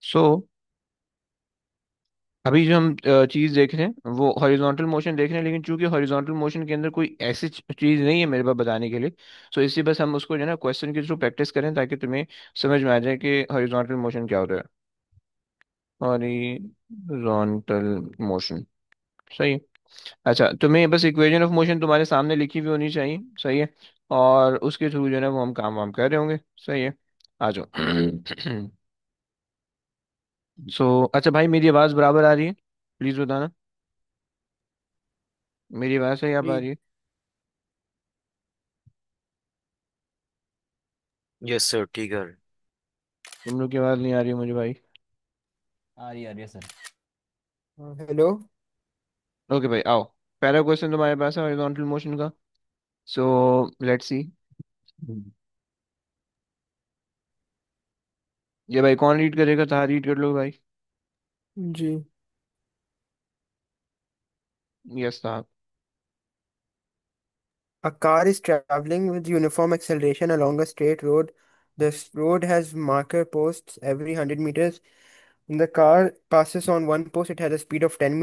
सो अभी जो हम चीज देख रहे हैं वो हॉरिजॉन्टल मोशन देख रहे हैं, लेकिन चूंकि हॉरिजॉन्टल मोशन के अंदर कोई ऐसी चीज नहीं है मेरे पास बताने के लिए। सो इसी बस हम उसको जो है ना क्वेश्चन के थ्रू प्रैक्टिस करें ताकि तुम्हें समझ में आ जाए कि हॉरिजॉन्टल मोशन क्या होता है। Horizontal motion. सही है। अच्छा, तुम्हें बस इक्वेशन ऑफ मोशन तुम्हारे सामने लिखी हुई होनी चाहिए। सही है। और उसके थ्रू जो है ना वो हम काम वाम कर रहे होंगे। सही है। आ जाओ। अच्छा भाई, मेरी आवाज़ बराबर आ रही है? प्लीज़ बताना। मेरी आवाज़ सही आप आ जी। रही है? यस सर, ठीक है। तुम लोग की आवाज़ नहीं आ रही है मुझे भाई। आ रही है सर। हाँ, हेलो। ओके भाई, आओ। पहला क्वेश्चन तुम्हारे पास है हॉरिजॉन्टल मोशन का। So let's see. ये भाई कौन रीड करेगा? था रीड कर लो भाई। जी। यस था। A car is traveling with uniform acceleration along a straight road. This road has marker posts every 100 meters. When the car passes on one post, it has a speed of 10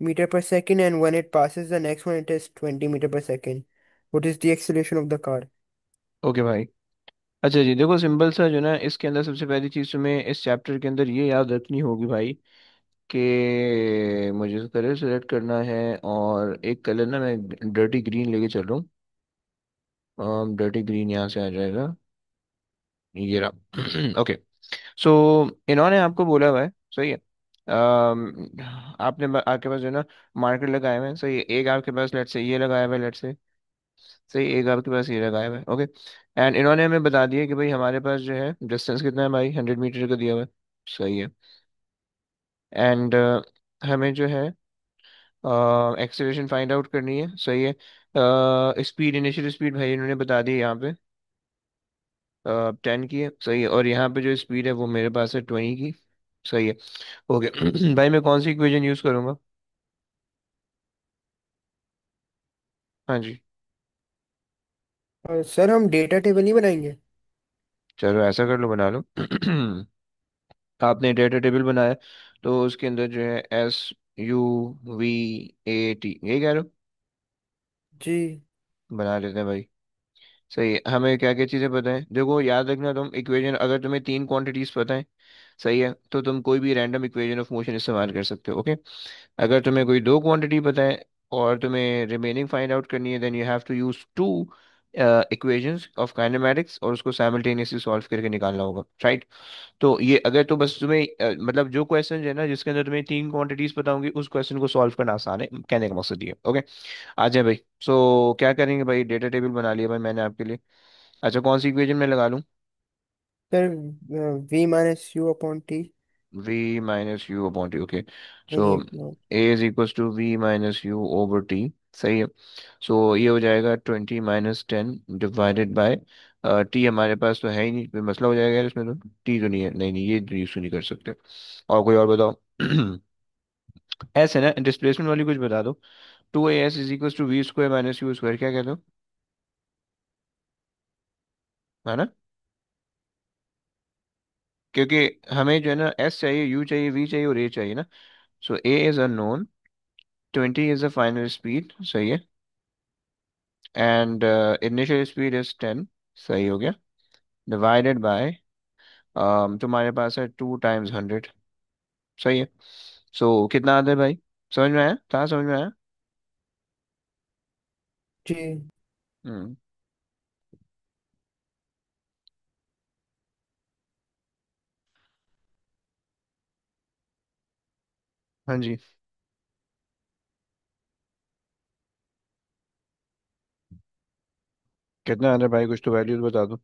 meter per second, and when it passes the next one, it is 20 meter per second. What is the acceleration of the car? Okay भाई। अच्छा जी, देखो simple सा जो ना इसके अंदर सबसे पहली चीज़ तुम्हें इस चैप्टर के अंदर ये याद रखनी होगी भाई कि मुझे कलर सेलेक्ट करना है। और एक कलर ना मैं डर्टी ग्रीन लेके चल रहा हूँ। डर्टी ग्रीन यहाँ से आ जाएगा। ये रहा। ओके। सो इन्होंने आपको बोला हुआ है। सही है। आपके पास जो है ना मार्कर लगाए हुए हैं। सही है। एक आपके पास लेट से ये लगाया हुआ है, लेट से। सही, एक आपके पास ये लगाया हुआ है। ओके। एंड इन्होंने हमें बता दिया कि भाई हमारे पास जो है डिस्टेंस कितना है भाई, 100 मीटर का दिया हुआ है। सही है। एंड हमें जो है एक्सेलरेशन फाइंड आउट करनी है। सही है। स्पीड, इनिशियल स्पीड भाई इन्होंने बता दी यहाँ पे 10 की है। सही है। और यहाँ पे जो स्पीड है वो मेरे पास है 20 की। सही है। ओके। भाई मैं कौन सी इक्वेशन यूज करूंगा? हाँ जी। सर, हम डेटा टेबल नहीं बनाएंगे? चलो ऐसा कर लो, बना लो। आपने डेटा टेबल बनाया तो उसके अंदर जो है SUVAT यही कह रहे हो? जी। बना लेते हैं भाई। सही है। हमें क्या क्या चीज़ें पता है देखो, याद रखना तुम इक्वेशन, अगर तुम्हें तीन क्वांटिटीज पता है सही है, तो तुम कोई भी रैंडम इक्वेशन ऑफ मोशन इस्तेमाल कर सकते हो। ओके। अगर तुम्हें कोई दो क्वांटिटी पता है और तुम्हें रिमेनिंग फाइंड आउट करनी है, then you have to use two equations of kinematics और उसको साइमल्टेनियसली सॉल्व करके निकालना होगा। राइट। तो ये अगर तो बस तुम्हें मतलब जो क्वेश्चन है ना जिसके अंदर तुम्हें तीन क्वांटिटीज पता होंगी उस क्वेश्चन को सॉल्व करना आसान है, कहने का मकसद ये है। ओके। आ जाए भाई। सो क्या करेंगे भाई, डेटा टेबल बना लिया भाई मैंने आपके लिए। अच्छा, कौन सी इक्वेशन में लगा लूँ? Sir, V minus u upon t. v minus u upon t. Okay. So नहीं। a is equals to v minus u over t. सही है। सो ये हो जाएगा 20 - 10 डिवाइडेड बाय टी। हमारे पास तो है ही नहीं, कोई मसला हो जाएगा यार इसमें तो। टी तो नहीं है, नहीं नहीं, ये यूज तो नहीं कर सकते। और कोई और बताओ। ऐसे ना डिस्प्लेसमेंट वाली कुछ बता दो। 2as is equals to v square minus u square, क्या कहते हो? है ना? क्योंकि हमें जो है ना एस चाहिए, यू चाहिए, वी चाहिए और ए चाहिए ना। So a is unknown, 20 is the final speed. सही है। And initial speed is 10। सही हो गया। डिवाइडेड बाय तुम्हारे पास है 2 टाइम्स 100। सही है। सो कितना आता है भाई? समझ में आया था, समझ में आया? जी। हम्म। हाँ जी। कितना आता है भाई, कुछ तो वैल्यूज बता दो।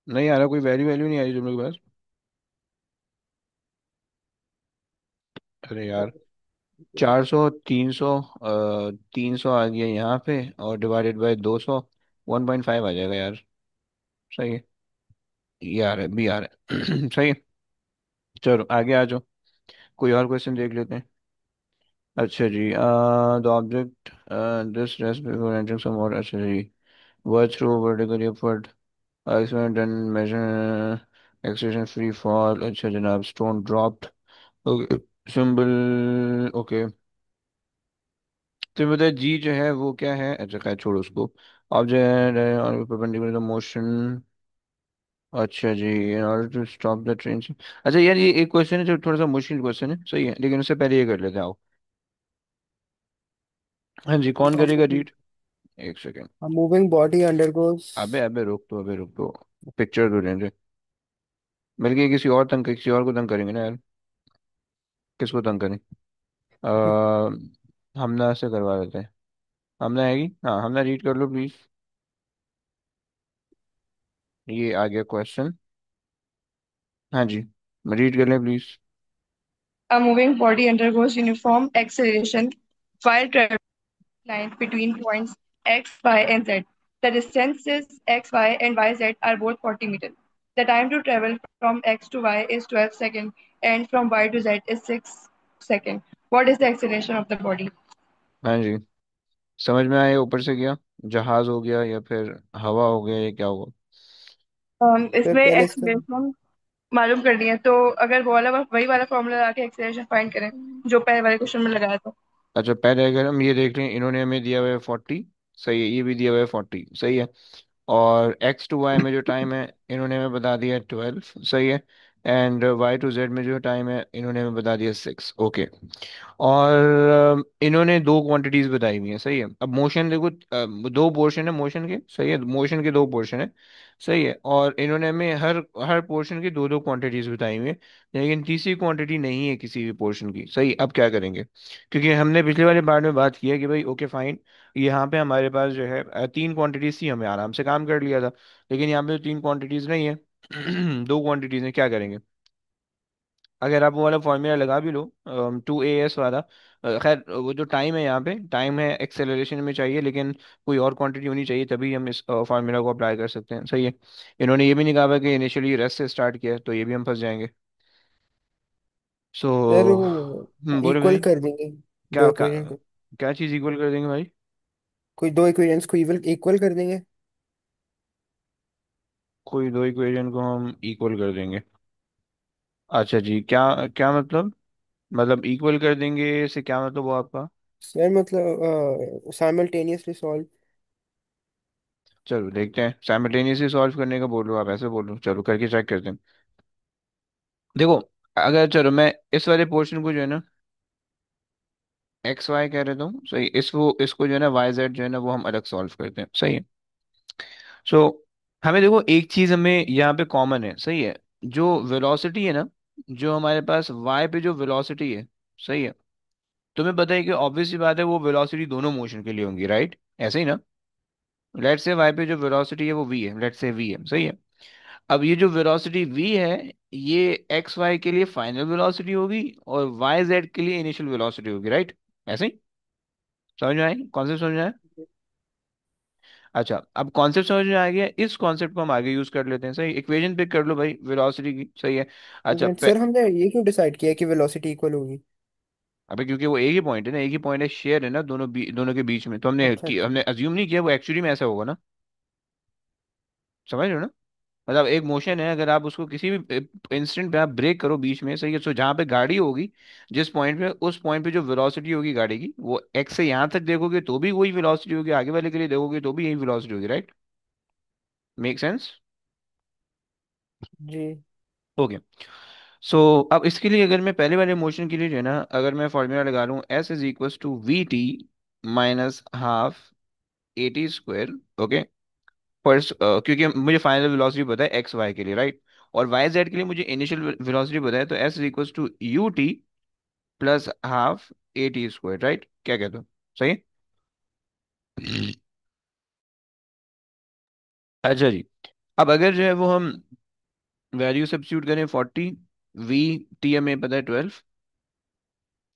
नहीं आ रहा, कोई वैल्यू वैल्यू नहीं आ रही तुम लोग के पास? अरे यार, 400, 300, 300 आ गया यहाँ पे और डिवाइडेड बाय 200, 1.5 आ जाएगा यार। सही है। ये आ रहा है, बी आ रहा है। सही है। चलो आगे आ जाओ, कोई और क्वेश्चन देख लेते हैं। अच्छा जी, the object this rest before entering some water. अच्छा जी, work through vertically upward, experiment done measure extension free fall. अच्छा जनाब, stone dropped. Okay, symbol. Okay, तो ये बताए जी जो है वो क्या है। अच्छा खैर छोड़ो उसको। ऑब्जेक्ट और परपेंडिकुलर मोशन। अच्छा जी, in order to stop the train. अच्छा यार, ये एक क्वेश्चन है जो थोड़ा सा मुश्किल क्वेश्चन है, सही है, लेकिन उससे पहले ये कर लेते हैं आओ। हाँ जी, कौन करेगा रीड? एक सेकेंड। A moving body अबे undergoes अबे रुक तो, अबे रुक तो, पिक्चर तो लेंगे। बल्कि किसी और तंग, किसी और को तंग करेंगे ना यार। किसको तंग करें? हमना से करवा देते हैं। हमना आएगी, हाँ हमना रीड कर लो प्लीज। ये आ गया क्वेश्चन। हाँ जी, रीड कर लें please. A moving body undergoes uniform acceleration while traveling line between points x, y, and z. The distances x, y, and y, z are both 40 meters. The time to travel from x to y is 12 seconds and from y to z is 6 seconds. What is the acceleration of the body? हाँ जी, समझ में आया ऊपर से क्या? जहाज हो गया या फिर हवा हो गया या क्या होगा? फिर इसमें पहले इसका एक्सीलरेशन मालूम करनी है तो अगर वो वाला वही वाला फॉर्मूला लगा के एक्सीलरेशन फाइंड करें जो पहले वाले क्वेश्चन में लगाया था। अच्छा पहले अगर हम ये देख लें, इन्होंने हमें दिया हुआ है 40, सही है, ये भी दिया हुआ है 40, सही है। और एक्स टू वाई में जो टाइम है इन्होंने हमें बता दिया 12, सही है। एंड वाई टू जेड में जो टाइम है इन्होंने हमें बता दिया 6, ओके। और इन्होंने दो क्वांटिटीज बताई हुई हैं, सही है। अब मोशन देखो, दो पोर्शन है मोशन के, सही है, मोशन के दो पोर्शन है, सही है। और इन्होंने हमें हर हर पोर्शन की दो दो क्वांटिटीज बताई हुई है, लेकिन तीसरी क्वांटिटी नहीं है किसी भी पोर्शन की, सही। अब क्या करेंगे? क्योंकि हमने पिछले वाले पार्ट में बात की है कि भाई ओके फाइन, यहाँ पे हमारे पास जो है तीन क्वांटिटीज थी, हमें आराम से काम कर लिया था। लेकिन यहाँ पे तो तीन क्वांटिटीज नहीं है, दो क्वांटिटीज है, क्या करेंगे? अगर आप वो वाला फॉर्मूला लगा भी लो, 2 AS वाला, खैर वो जो टाइम है यहाँ पे, टाइम है एक्सेलरेशन में चाहिए, लेकिन कोई और क्वांटिटी होनी चाहिए तभी हम इस फार्मूला को अप्लाई कर सकते हैं, सही है। इन्होंने ये भी नहीं कहा कि इनिशियली रेस्ट से स्टार्ट किया है, तो ये भी हम फंस जाएंगे। सो सर वो बोले इक्वल भाई। कर देंगे दो क्या क्या? इक्वेशन को। क्या चीज़ इक्वल कर देंगे भाई? कोई दो इक्वेशंस को इक्वल इक्वल कर देंगे। कोई दो इक्वेशन को हम इक्वल कर देंगे? अच्छा जी, क्या क्या मतलब? मतलब इक्वल कर देंगे से क्या मतलब वो आपका? सर मतलब साइमल्टेनियसली सॉल्व। चलो देखते हैं, साइमल्टेनियसली सॉल्व करने का बोल रहे हो आप, ऐसे बोल रहे हो, चलो करके चेक करते हैं। देखो, अगर चलो मैं इस वाले पोर्शन को जो है ना एक्स वाई कह रहे तो सही, इसको इसको जो है ना वाई जेड जो है ना वो हम अलग सॉल्व करते हैं, सही है। सो हमें देखो एक चीज हमें यहाँ पे कॉमन है, सही है। जो वेलोसिटी है ना, जो हमारे पास वाई पे जो वेलोसिटी है, सही है, तुम्हें पता है कि ऑब्वियस सी बात है वो वेलोसिटी दोनों मोशन के लिए होंगी, राइट? ऐसे ही ना। लेट्स से वाई पे जो वेलोसिटी है वो वी है, लेट्स से वी है, सही है। अब ये जो वेलोसिटी v है, ये एक्स वाई के लिए फाइनल वेलोसिटी होगी और वाई जेड के लिए इनिशियल वेलोसिटी होगी, राइट? ऐसे ही समझ में आई? कॉन्सेप्ट समझ में आया? अच्छा, अब कॉन्सेप्ट समझ में आ गया, इस कॉन्सेप्ट को हम आगे यूज कर लेते हैं, सही। इक्वेशन पिक कर लो भाई वेलोसिटी की, सही है। अच्छा लेकिन सर हमने ये क्यों डिसाइड किया कि वेलोसिटी इक्वल होगी। अबे क्योंकि वो एक ही पॉइंट है ना, एक ही पॉइंट है, शेयर है ना दोनों दोनों के बीच में, तो अच्छा अच्छा। हमने अज्यूम नहीं किया वो एक्चुअली में ऐसा होगा ना। समझ रहे हो ना? मतलब एक मोशन है, अगर आप उसको किसी भी इंस्टेंट पे आप ब्रेक करो बीच में, सही है, तो जहाँ पे गाड़ी होगी, जिस पॉइंट पे, उस पॉइंट पे जो वेलोसिटी होगी गाड़ी की, वो एक्स से यहाँ तक देखोगे तो भी वही वेलोसिटी होगी, आगे वाले के लिए देखोगे तो भी यही वेलोसिटी होगी, राइट? Make sense? जी। ओके। सो अब इसके लिए अगर मैं पहले वाले मोशन के लिए जो है ना, अगर मैं फॉर्मूला लगा लूँ s is equal to v t minus half a t square, okay. पर क्योंकि मुझे फाइनल वेलोसिटी पता है एक्स वाई के लिए, राइट? और वाई जेड के लिए मुझे इनिशियल वेलोसिटी पता है, तो s is equal to u t plus half a t square, right? क्या कहते हो? सही है? अच्छा जी, अब अगर जो है वो हम वैल्यू सब्स्टिट्यूट करें 40, वी टी हमें पता है 12,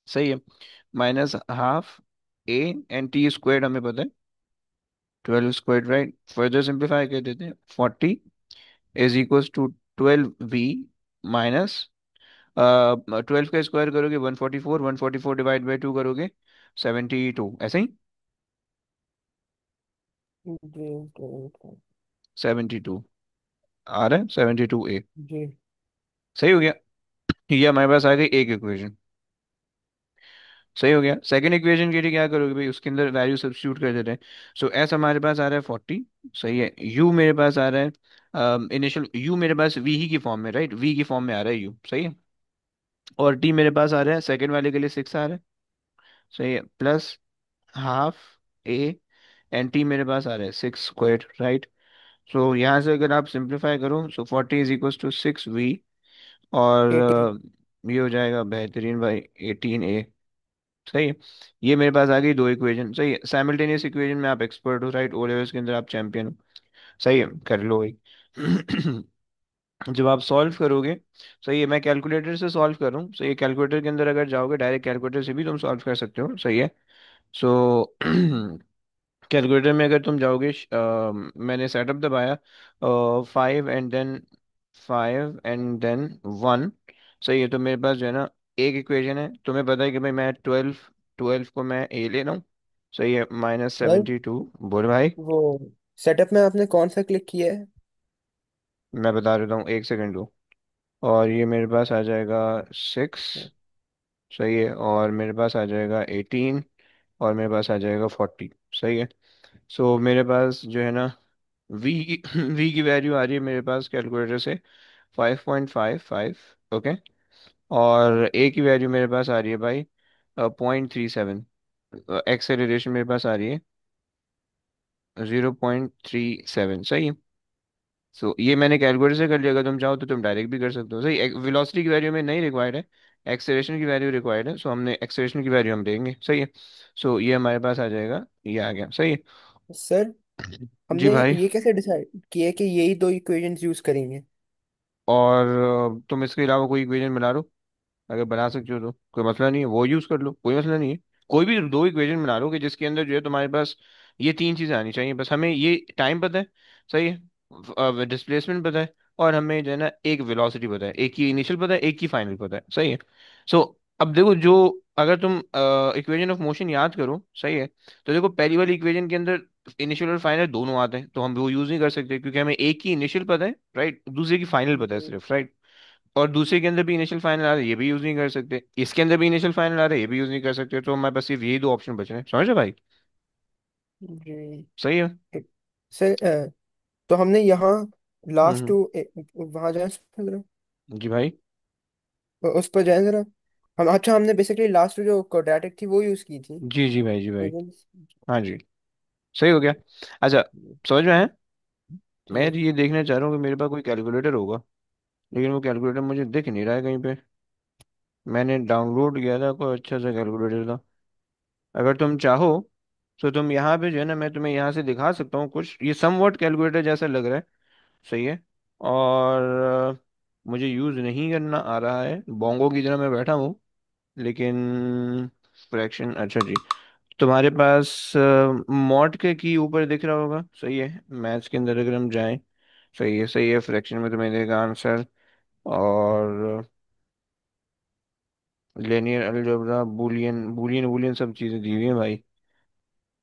सही है, minus half A and T square हमें पता है 12 स्क्वायर, राइट? फर्दर सिंप्लीफाई कर देते हैं, 40 is equal to 12 v minus 12 का स्क्वायर करोगे 144, 144 डिवाइड बाई 2 करोगे 72, ऐसे ही। जी जी 72 आ रहा है, 72A। जी। सही हो गया। ये हमारे पास आ गई एक इक्वेशन। सही हो गया। सेकंड इक्वेशन के लिए क्या करोगे भाई, उसके अंदर वैल्यू सब्स्टिट्यूट कर देते हैं। सो एस हमारे पास आ रहा है 40। सही है। यू मेरे पास आ रहा है, इनिशियल यू मेरे पास वी ही की फॉर्म में, राइट, वी की फॉर्म में आ रहा है यू, सही है। और टी मेरे पास आ रहा है सेकंड वाले के लिए 6 आ रहा है। सही है, plus half A, and T मेरे पास आ रहा है 6 स्क्वायर, राइट। सो यहाँ से अगर आप सिंप्लीफाई करो, सो 40 इज इक्वल टू 6 वी, और 18। ये हो जाएगा बेहतरीन भाई 18 ए। सही है। ये मेरे पास आ गई दो इक्वेशन। सही है, साइमल्टेनियस इक्वेशन में आप एक्सपर्ट हो, राइट, ओ लेवल्स के अंदर आप चैंपियन हो। सही है, कर लो भाई। जब आप सॉल्व करोगे, सही है, मैं कैलकुलेटर से सॉल्व कर रहा हूँ, सही है, कैलकुलेटर के अंदर अगर जाओगे डायरेक्ट कैलकुलेटर से भी तुम सॉल्व कर सकते हो, सही है। सो कैलकुलेटर में अगर तुम जाओगे, मैंने सेटअप दबाया, 5 एंड देन 5 एंड देन 1। सही है, तो मेरे पास जो है ना एक इक्वेशन है। तुम्हें पता है कि भाई मैं 12, 12 को मैं ए ले रहा हूँ। सही है, माइनस भाई 72। बोल भाई। वो सेटअप में आपने कौन सा क्लिक किया है? मैं बता देता हूँ, एक सेकंड दो। और ये मेरे पास आ जाएगा 6। सही है, और मेरे पास आ जाएगा 18, और मेरे पास आ जाएगा 40। सही है। सो मेरे पास जो है ना वी की वी की वैल्यू आ रही है मेरे पास कैलकुलेटर से 5.55। ओके। और ए की वैल्यू मेरे पास आ रही है भाई 0.37। एक्सेलरेशन मेरे पास आ रही है 0.37। सही है। सो ये मैंने कैलकुलेटर से कर लिया, अगर तुम चाहो तो तुम डायरेक्ट भी कर सकते हो। सही, वेलोसिटी की वैल्यू में नहीं रिक्वायर्ड है, एक्सेलरेशन की वैल्यू रिक्वायर्ड है। सो हमने एक्सेलरेशन की वैल्यू हम देंगे। सही है। सो ये हमारे पास आ जाएगा, ये आ गया। सही है। सर, जी हमने भाई। ये कैसे डिसाइड किया कि यही दो इक्वेशंस यूज करेंगे? और तुम इसके अलावा कोई इक्वेशन बना लो, अगर बना सकते हो तो कोई मसला नहीं है, वो यूज कर लो, कोई मसला नहीं है। कोई भी दो इक्वेशन बना लो कि जिसके अंदर जो है तुम्हारे पास ये तीन चीजें आनी चाहिए, बस हमें ये टाइम पता है। सही है, डिस्प्लेसमेंट पता है, और हमें जो है ना एक वेलोसिटी पता है, एक की इनिशियल पता है, एक की फाइनल पता है। सही है। सो अब देखो, जो अगर तुम इक्वेशन ऑफ मोशन याद करो, सही है, तो देखो पहली वाली इक्वेशन के अंदर इनिशियल और फाइनल दोनों आते हैं, तो हम वो यूज नहीं कर सकते क्योंकि हमें एक की इनिशियल पता है, राइट, दूसरे की फाइनल पता है जी सिर्फ, राइट। और दूसरे के अंदर भी इनिशियल फाइनल आ रहा है, ये भी यूज नहीं कर सकते, इसके अंदर भी इनिशियल फाइनल आ रहा है, ये भी यूज नहीं कर सकते, तो हमारे पास सिर्फ यही दो ऑप्शन बच रहे हैं, समझ रहे भाई। जी। सही है। सर, तो हमने यहाँ लास्ट हम्म। टू वहां जाए जरा, जी भाई। उस पर जाए जरा। हम अच्छा, हमने बेसिकली लास्ट जो क्वाड्रेटिक थी वो यूज की थी। जी जी भाई, जी भाई। Equations। हाँ जी। सही हो गया। अच्छा, समझ में है। मैं जी। ये देखना चाह रहा हूँ कि मेरे पास कोई कैलकुलेटर होगा, लेकिन वो कैलकुलेटर मुझे दिख नहीं रहा है कहीं पे। मैंने डाउनलोड किया था, कोई अच्छा सा कैलकुलेटर था। अगर तुम चाहो तो तुम यहाँ पे जो है ना, मैं तुम्हें यहाँ से दिखा सकता हूँ कुछ, ये समवॉट कैलकुलेटर जैसा लग रहा है। सही है। और मुझे यूज़ नहीं करना आ रहा है, बोंगो की तरह मैं बैठा हूँ, लेकिन फ्रैक्शन, अच्छा जी, तुम्हारे पास मॉड के की ऊपर दिख रहा होगा। सही है, मैथ्स के अंदर अगर हम जाएं, सही है, सही है, फ्रैक्शन में तुम्हें देगा आंसर। और linear algebra, Boolean Boolean Boolean सब चीज़ें दी हुई हैं भाई।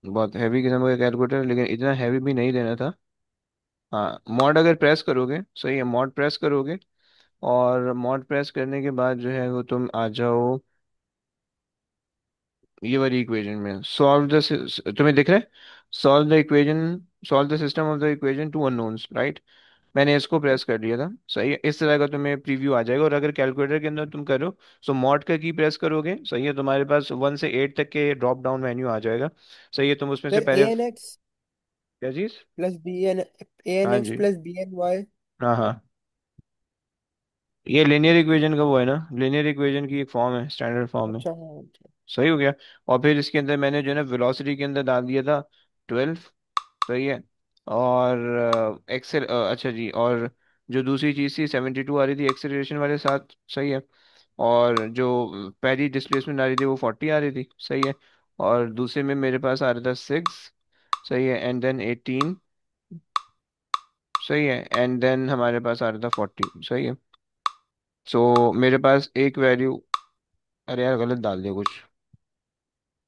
बहुत हैवी किस्म का कैलकुलेटर, लेकिन इतना हैवी भी नहीं देना था। हाँ, मॉड अगर प्रेस करोगे, सही है, मॉड प्रेस करोगे, और मॉड प्रेस करने के बाद जो है वो तुम आ जाओ ये वाली इक्वेशन में, सॉल्व द, तुम्हें दिख रहा है, solve the equation, solve the system of the equation two unknowns, right. मैंने इसको प्रेस कर दिया था। सही है, इस तरह का तुम्हें प्रीव्यू आ जाएगा। और अगर कैलकुलेटर के अंदर तुम करो, सो मॉड का की प्रेस करोगे, सही है, तुम्हारे पास 1 से 8 तक के ड्रॉप डाउन मेन्यू आ जाएगा। सही है, तुम उसमें से सर, ए पहले एन एक्स क्या चीज़। Plus b n, a n हाँ एक्स जी। Plus b n y. हाँ हाँ, ये लिनियर इक्वेशन का वो है ना, लिनियर इक्वेशन की एक फॉर्म है, स्टैंडर्ड फॉर्म है। अच्छा हाँ, अच्छा। सही हो गया। और फिर इसके अंदर मैंने जो है ना वेलोसिटी के अंदर डाल दिया था 12। सही है। और एक्सेल, अच्छा जी, और जो दूसरी चीज़ थी 72 आ रही थी एक्सेलरेशन वाले साथ। सही है। और जो पहली डिस्प्लेसमेंट आ रही थी वो 40 आ रही थी। सही है। और दूसरे में मेरे पास आ रहा था 6। सही है, एंड देन 18। सही है, एंड देन हमारे पास आ रहा था 40। सही है। सो मेरे पास एक वैल्यू, अरे यार गलत डाल दिया कुछ,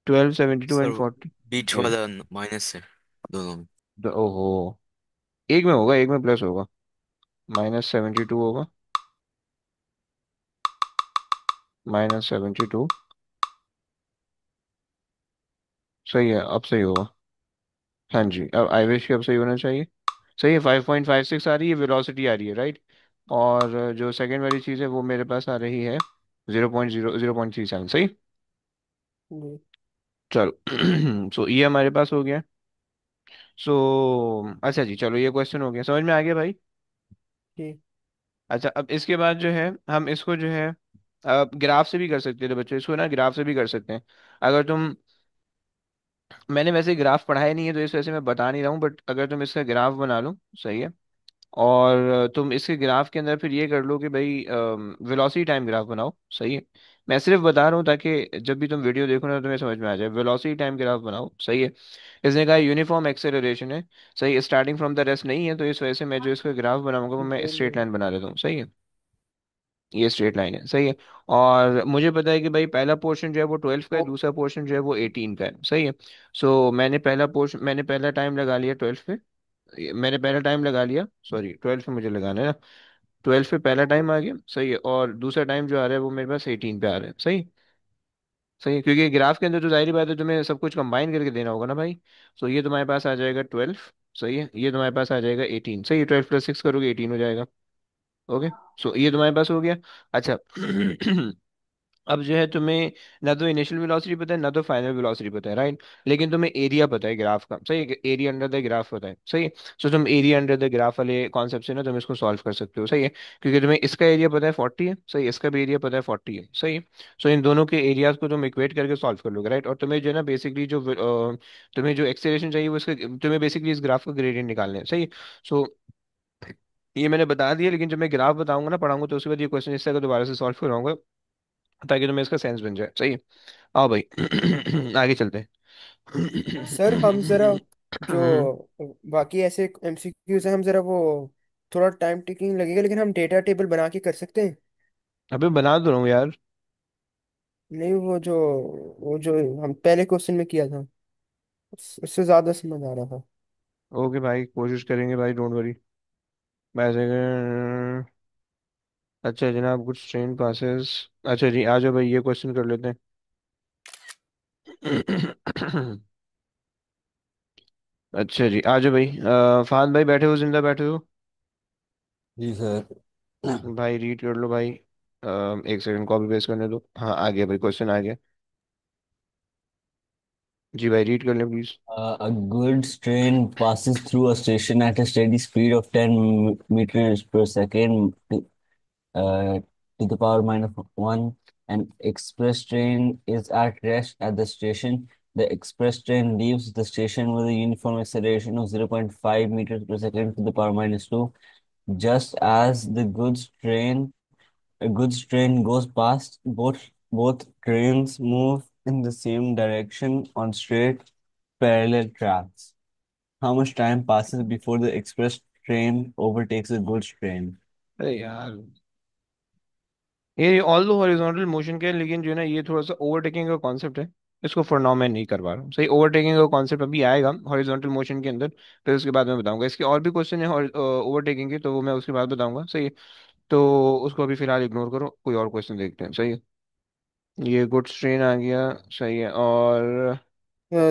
12, 72 सर एंड 40। बीच वाला माइनस है दोनों में। ओहो, एक में होगा, एक में प्लस होगा, -72 होगा, -72। सही है, अब सही होगा। हाँ जी, अब आई विश कि अब सही होना चाहिए। सही है, 5.56 आ रही है, वेलोसिटी आ रही है, राइट। और जो सेकंड वाली चीज़ है वो मेरे पास आ रही है 0.37, सही। जी। चलो सो ये हमारे पास हो गया। सो अच्छा जी, चलो ये क्वेश्चन हो गया, समझ में आ गया भाई। जी। अच्छा, अब इसके बाद जो है हम इसको जो है ग्राफ से भी कर सकते थे बच्चों, इसको ना ग्राफ से भी कर सकते हैं। अगर तुम, मैंने वैसे ग्राफ पढ़ाया नहीं है तो इस वजह से मैं बता नहीं रहा हूँ, बट अगर तुम इसका ग्राफ बना लो, सही है, और तुम इसके ग्राफ के अंदर फिर ये कर लो कि भाई वेलोसिटी टाइम ग्राफ बनाओ, सही है। मैं सिर्फ बता रहा हूँ ताकि जब भी तुम वीडियो देखो ना तो तुम्हें समझ में आ जाए, वेलोसिटी टाइम ग्राफ बनाओ, सही है। इसने कहा यूनिफॉर्म एक्सेलरेशन है, सही, स्टार्टिंग फ्रॉम द रेस्ट नहीं है, तो इस वजह से मैं जो इसका ग्राफ बनाऊंगा वो मैं स्ट्रेट लाइन बना देता हूँ, सही है। ये स्ट्रेट लाइन है, सही है। और मुझे पता है कि भाई पहला पोर्शन जो है वो 12 का है, वो दूसरा पोर्शन जो है वो 18 का है, सही है। सो मैंने पहला टाइम लगा लिया 12 पे, मैंने पहला टाइम लगा लिया, सॉरी 12 पे मुझे लगाना है ना, 12 पे पहला टाइम आ गया, सही है, और दूसरा टाइम जो आ रहा है वो मेरे पास 18 पे आ रहा है, सही। सही है, क्योंकि ग्राफ के अंदर तो जाहिर बात है तुम्हें सब कुछ कंबाइन करके देना होगा ना भाई। सो ये तुम्हारे पास आ जाएगा 12, सही है, ये तुम्हारे पास आ जाएगा 18, सही है, 12 + 6 करोगे 18 हो जाएगा। ओके, सो ये तुम्हारे पास हो गया। अच्छा अब जो है तुम्हें ना तो इनिशियल वेलोसिटी पता है ना तो फाइनल वेलोसिटी पता है, राइट। लेकिन तुम्हें एरिया पता है ग्राफ का, सही है, एरिया अंडर द ग्राफ पता है, सही है। सो तुम एरिया अंडर द ग्राफ वाले कॉन्सेप्ट से ना तुम इसको सॉल्व कर सकते हो, सही है, क्योंकि तुम्हें इसका एरिया पता है 40 है, सही है, इसका भी एरिया पता है 40 है, सही है। सो इन दोनों के एरियाज को तुम इक्वेट करके सॉल्व कर लोगे, राइट। और तुम्हें जो है ना बेसिकली तुम्हें जो एक्सेलरेशन चाहिए वो इसका, तुम्हें बेसिकली इस ग्राफ का ग्रेडियंट निकालना है, सही है। सो ये मैंने बता दिया, लेकिन जब मैं ग्राफ बताऊंगा ना पढ़ाऊंगा तो उसके बाद ये क्वेश्चन इस तरह दोबारा से सॉल्व कराऊंगा ताकि तुम्हें इसका सेंस बन जाए, सही है। आओ भाई आगे चलते सर हम जरा हैं। जो बाकी ऐसे एमसीक्यूज हैं, हम जरा वो थोड़ा टाइम टेकिंग लगेगा, लेकिन हम डेटा टेबल बना के कर सकते हैं। अबे बना तो रहा हूँ यार। नहीं, वो जो हम पहले क्वेश्चन में किया था, उससे ज्यादा समझ आ रहा था। ओके भाई, कोशिश करेंगे भाई, डोंट वरी। वैसे अच्छा जनाब, कुछ ट्रेन पासेस, अच्छा जी आ जाओ भाई, ये क्वेश्चन कर लेते हैं। अच्छा जी आ जाओ भाई, फहद भाई बैठे हो, जिंदा बैठे हो। जी सर। भाई रीड कर लो भाई, एक सेकंड कॉपी पेस्ट करने दो, हाँ आ गया भाई, क्वेश्चन आ गया। जी भाई रीड कर लें please. A goods train passes through a station at a steady speed of 10 meters per second to the power minus 1. An express train is at rest at the station. The express train leaves the station with a uniform acceleration of 0.5 meters per second to the power minus 2. Just as the goods train goes past, both trains move in the same direction on straight parallel tracks. How much time passes before the express train overtakes the goods train? अरे यार, ये all दो horizontal motion के हैं, लेकिन जो है ना ये थोड़ा सा ओवरटेकिंग का कॉन्सेप्ट है, इसको फॉर नाउ मैं नहीं कर पा रहा हूँ, सही। ओवरटेकिंग का कॉन्सेप्ट अभी आएगा हॉरिजॉन्टल मोशन के अंदर, फिर उसके बाद मैं बताऊंगा। इसके और भी क्वेश्चन है ओवरटेकिंग के, तो वो मैं उसके बाद बताऊंगा, सही है। तो उसको अभी फिलहाल इग्नोर करो, कोई और क्वेश्चन देखते हैं, सही है। ये गुड्स ट्रेन आ गया, सही है। और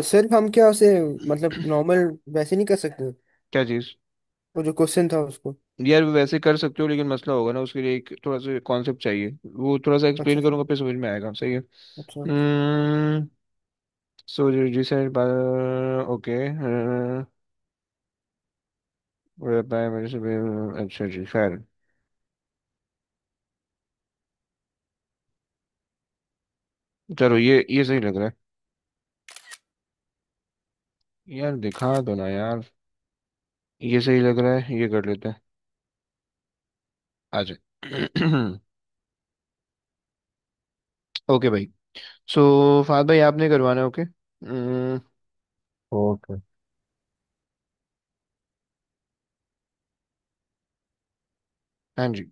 सर हम क्या उसे मतलब नॉर्मल वैसे नहीं कर सकते? क्या चीज़? वो जो क्वेश्चन था उसको। यार वैसे कर सकते हो, लेकिन मसला होगा ना, उसके लिए एक थोड़ा सा कॉन्सेप्ट चाहिए, वो थोड़ा सा अच्छा एक्सप्लेन अच्छा। करूंगा फिर समझ में आएगा, सही है। अच्छा। सो जी सर, ओके, मेरे से अच्छा जी, खैर, चलो ये सही लग रहा है। यार दिखा दो ना यार, ये सही लग रहा है, ये कर लेते हैं, आ जाए। ओके भाई, सो फाद भाई आपने करवाना है, ओके। Okay. हाँ जी।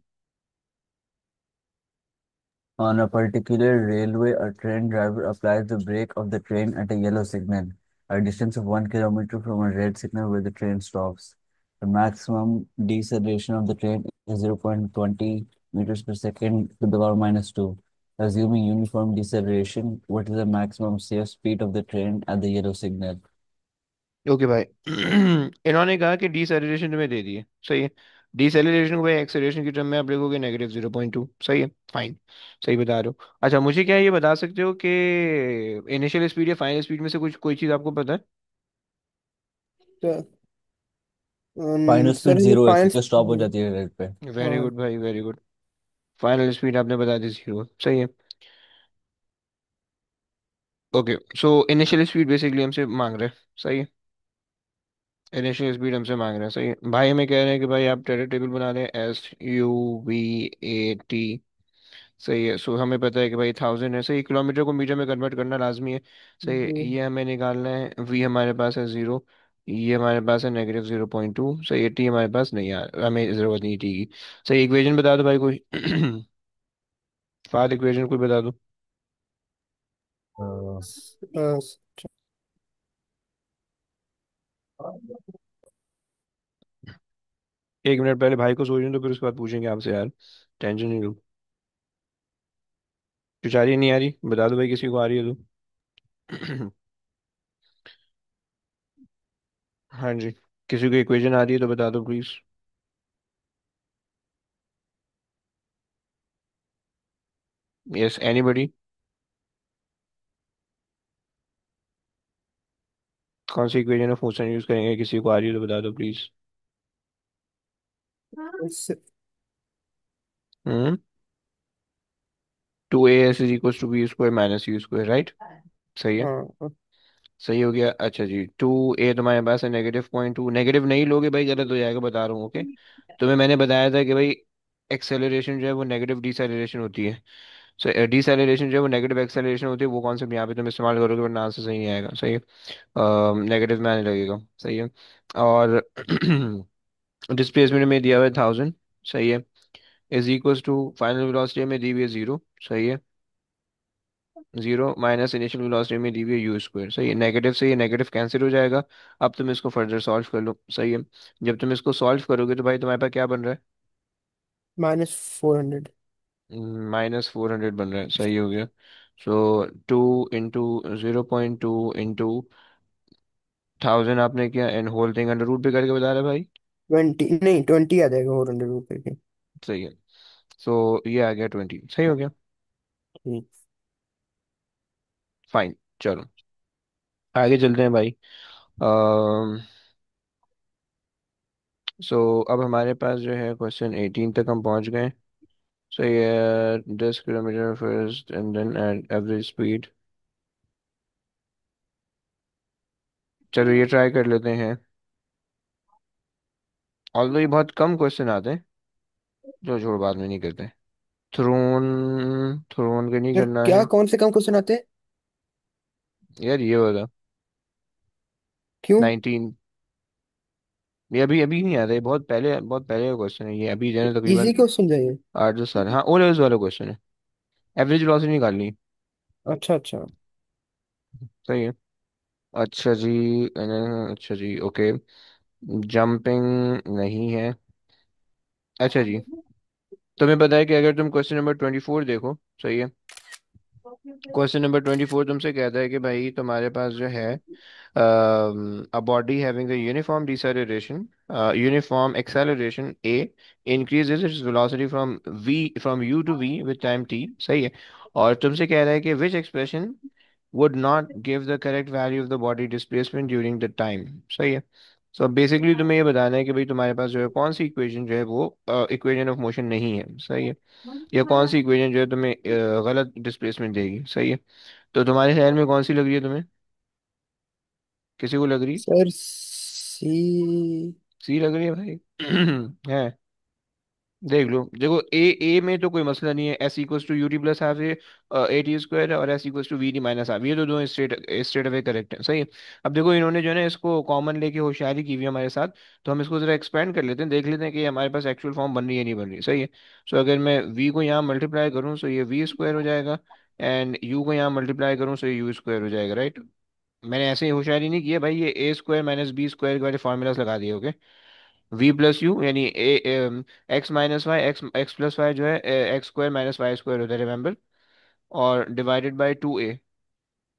On a particular railway, a train driver applies the brake of the train at a yellow signal, a distance of 1 kilometer from a red signal where the train stops. The maximum deceleration of the train is 0.20 meters per second to the power minus 2. Assuming uniform deceleration, what is the maximum safe speed of the train at the yellow signal? Okay भाई। इन्होंने कहा कि deceleration तुम्हें दे दी है, सही है। Deceleration को भाई एक्सेलरेशन की टर्म में आप लिखोगे -0.2, सही है, फाइन। सही बता रहे हो। अच्छा, मुझे क्या ये बता सकते हो कि इनिशियल स्पीड या फाइनल स्पीड में से कुछ कोई चीज़ आपको पता है? फाइनल स्पीड सर ये 0 है फाइनल। क्योंकि स्टॉप हो जाती है रेड पे। वेरी हाँ। गुड भाई, वेरी गुड। फाइनल स्पीड आपने बता दी 0, सही है। Okay, so initial speed basically हमसे मांग रहे हैं, सही है। इनिशियल स्पीड हमसे मांग रहे हैं, सही है भाई। हमें कह रहे हैं कि भाई आप टेलर टेबल बना लें, SUVAT, सही है। सो हमें पता है कि भाई 1000 है, सही। किलोमीटर को मीटर में कन्वर्ट करना लाजमी है, सही है। जी। ये हमें निकालना है। V हमारे पास है 0, ये हमारे पास है -0.2, सही है। T हमारे पास नहीं है, हमें ज़रूरत नहीं T की। सही, इक्वेशन बता दो भाई कोई। फाद इक्वेशन कोई बता दो। अ, 1 मिनट पहले भाई को सोचने तो फिर उसके बाद पूछेंगे आपसे यार। टेंशन नहीं लो। कुछ आ रही है, नहीं आ रही, बता दो भाई किसी को आ रही है तो। हाँ जी, किसी को इक्वेशन आ रही है तो बता दो प्लीज। Yes, anybody? कौन सी इक्वेशन ऑफ मोशन यूज करेंगे, किसी को आ रही है तो बता दो प्लीज। स- हम्म 2as = b² - u², राइट? सही है। हाँ। सही हो गया। अच्छा जी, 2a तुम्हारे पास है -0.2। नेगेटिव नहीं लोगे भाई, गलत हो जाएगा, बता रहा हूँ, ओके। तुम्हें मैंने बताया था कि भाई एक्सेलरेशन जो है वो नेगेटिव डिसेलरेशन होती है। सो डिसेलरेशन जो है वो नेगेटिव एक्सेलरेशन होती है, वो कॉन्सेप्ट यहाँ पे तुम इस्तेमाल करोगे वरना आंसर सही नहीं आएगा, सही है। नेगेटिव में आने लगेगा, सही है। और डिस्प्लेसमेंट में दिया हुआ है 1000, सही है। = फाइनल वेलोसिटी में दी हुई है 0, सही है। 0 माइनस इनिशियल वेलोसिटी में दी हुई है u², सही है। नेगेटिव से ये नेगेटिव कैंसिल हो जाएगा। अब तुम इसको फर्दर सॉल्व कर लो, सही है। जब तुम इसको सॉल्व करोगे तो भाई तुम्हारे पास क्या बन रहा है? -400। -400 बन रहा है, सही हो गया। सो 2 × 0.2 × 1000 आपने किया, and whole thing under root पे करके बता रहा है भाई। 20 नहीं, 20 आ जाएगा 400 रुपए के। सही है। सो ये आ गया 20, सही हो गया। ठीक। फाइन, चलो आगे चलते हैं भाई। सो अब हमारे पास जो है क्वेश्चन 18 तक हम पहुंच गए। सो ये 10 kilometre first and then at average speed. चलो ये ट्राई कर लेते हैं। ऑल्दो ये बहुत कम क्वेश्चन आते हैं, जो छोड़ बाद में नहीं करते। थ्रोन, थ्रोन के नहीं सर करना क्या, है। कौन से कम क्वेश्चन आते हैं? यार ये वाला क्यों? 19, ये अभी अभी नहीं आता, ये बहुत पहले का क्वेश्चन है, ये अभी जो है ना इजी तकरीबन क्वेश्चन है ये? 8 10 साल। हाँ, ओ लेवल्स वाला क्वेश्चन है। एवरेज वेलोसिटी निकालनी है, अच्छा अच्छा। सही है। अच्छा जी, अच्छा जी, ओके। जंपिंग नहीं है। अच्छा जी, तुम्हें पता है कि अगर तुम क्वेश्चन नंबर 24 देखो, सही है। क्वेश्चन नंबर 24 तुमसे कहता है कि भाई तुम्हारे पास जो है a body having a uniform deceleration, uniform acceleration A increases its velocity from u to v with time t, सही है। और तुमसे कह रहा है कि which expression would not give the correct value of the body displacement during the time, सही है। सो बेसिकली तुम्हें ये बताना है कि भाई तुम्हारे पास जो है कौन सी इक्वेशन जो है वो इक्वेशन ऑफ मोशन नहीं है, सही है। या कौन सी इक्वेशन जो है तुम्हें गलत डिस्प्लेसमेंट देगी, सही है। तो तुम्हारे ख्याल में कौन सी लग रही है तुम्हें? किसी को लग रही? सर सी। सी लग रही है भाई? है? देख लो, देखो ए में तो कोई मसला नहीं है, s equals to u t plus half a t square है, और s equals to v t minus half, ये तो दो स्ट्रेट स्ट्रेट अवे करेक्ट है, सही है। अब देखो इन्होंने जो है ना इसको कॉमन लेके होशियारी की हुई है हमारे साथ, तो हम इसको जरा एक्सपेंड कर लेते हैं, देख लेते हैं कि हमारे पास एक्चुअल फॉर्म बन रही है नहीं बन रही, सही है। सो अगर मैं वी को यहाँ मल्टीप्लाई करूँ तो ये वी स्क्वायर हो जाएगा, एंड यू को यहाँ मल्टीप्लाई करूँ तो ये यू स्क्वायर हो जाएगा, राइट। मैंने ऐसे ही होशियारी नहीं की है भाई, ये ए स्क्वायर माइनस बी स्क्वायर के वाले फार्मूलाज लगा दिए, ओके। वी प्लस यू यानी a x minus y, x x plus y जो है x square minus y square होता है, रिमेंबर। और डिवाइडेड बाय टू ए।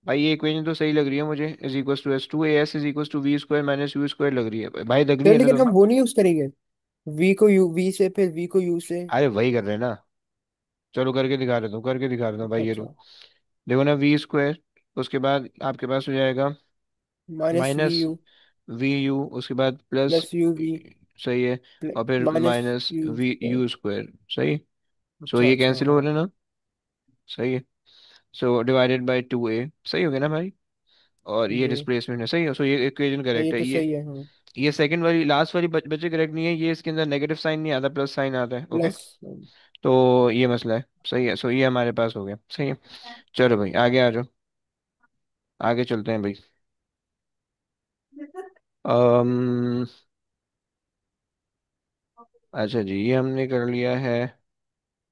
भाई ये इक्वेशन तो सही लग रही है मुझे, is equal to s two a s is equal to v square minus u square लग रही है भाई, लग रही चल है ना लेकिन हम तुम्हें। वो नहीं यूज करेंगे, वी को यू, वी से फिर वी को यू से। अरे वही कर रहे हैं ना, चलो करके दिखा देता हूँ, करके दिखा देता हूँ भाई, ये लो। अच्छा। देखो ना वी स्क्वायर, उसके बाद आपके पास हो जाएगा minus v minus u v u, उसके बाद प्लस, प्लस यू वी सही है, और फिर minus minus u v square. U square, सही। सो अच्छा ये अच्छा कैंसिल हो हाँ। रहा है ना, सही है। सो डिवाइडेड बाय टू ए, सही हो गया ना भाई। और ये जी। डिस्प्लेसमेंट है, सही है, सो ये इक्वेशन हाँ, ये करेक्ट है तो ये। सही है हाँ। ये सेकंड वाली लास्ट वाली बच्चे करेक्ट नहीं है, ये इसके अंदर नेगेटिव साइन नहीं आता, प्लस साइन आता है, ओके। प्लस। तो ये मसला है, सही है, सो ये हमारे पास हो गया, सही है। चलो भाई आगे आ जाओ, आगे चलते हैं भाई। अम्म अच्छा जी, ये हमने कर लिया है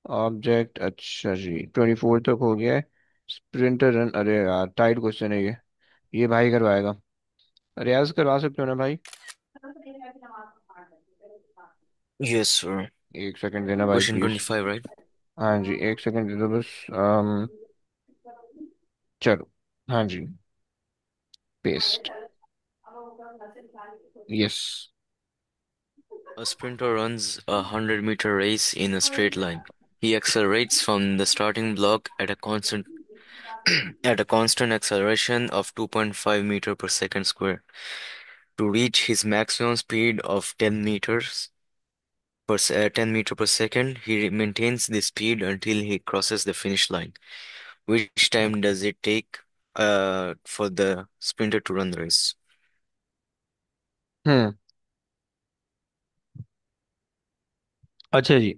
ऑब्जेक्ट, अच्छा जी 24 तक हो गया है। स्प्रिंटर रन, अरे यार टाइट क्वेश्चन है ये भाई करवाएगा, रियाज करवा सकते हो ना भाई। Yes, sir. एक सेकंड देना भाई Question प्लीज। 25, right? हाँ जी एक सेकंड दे दो बस। चलो, हाँ जी, paste, yes. A sprinter runs a 100-meter race in a straight line. He accelerates from the starting block at a constant at a constant acceleration of 2.5 meter per second square to reach his maximum speed of 10 meter per second. He maintains this speed until he crosses the finish line. Which time does it take for the sprinter to run the race? हम्म, अच्छा जी,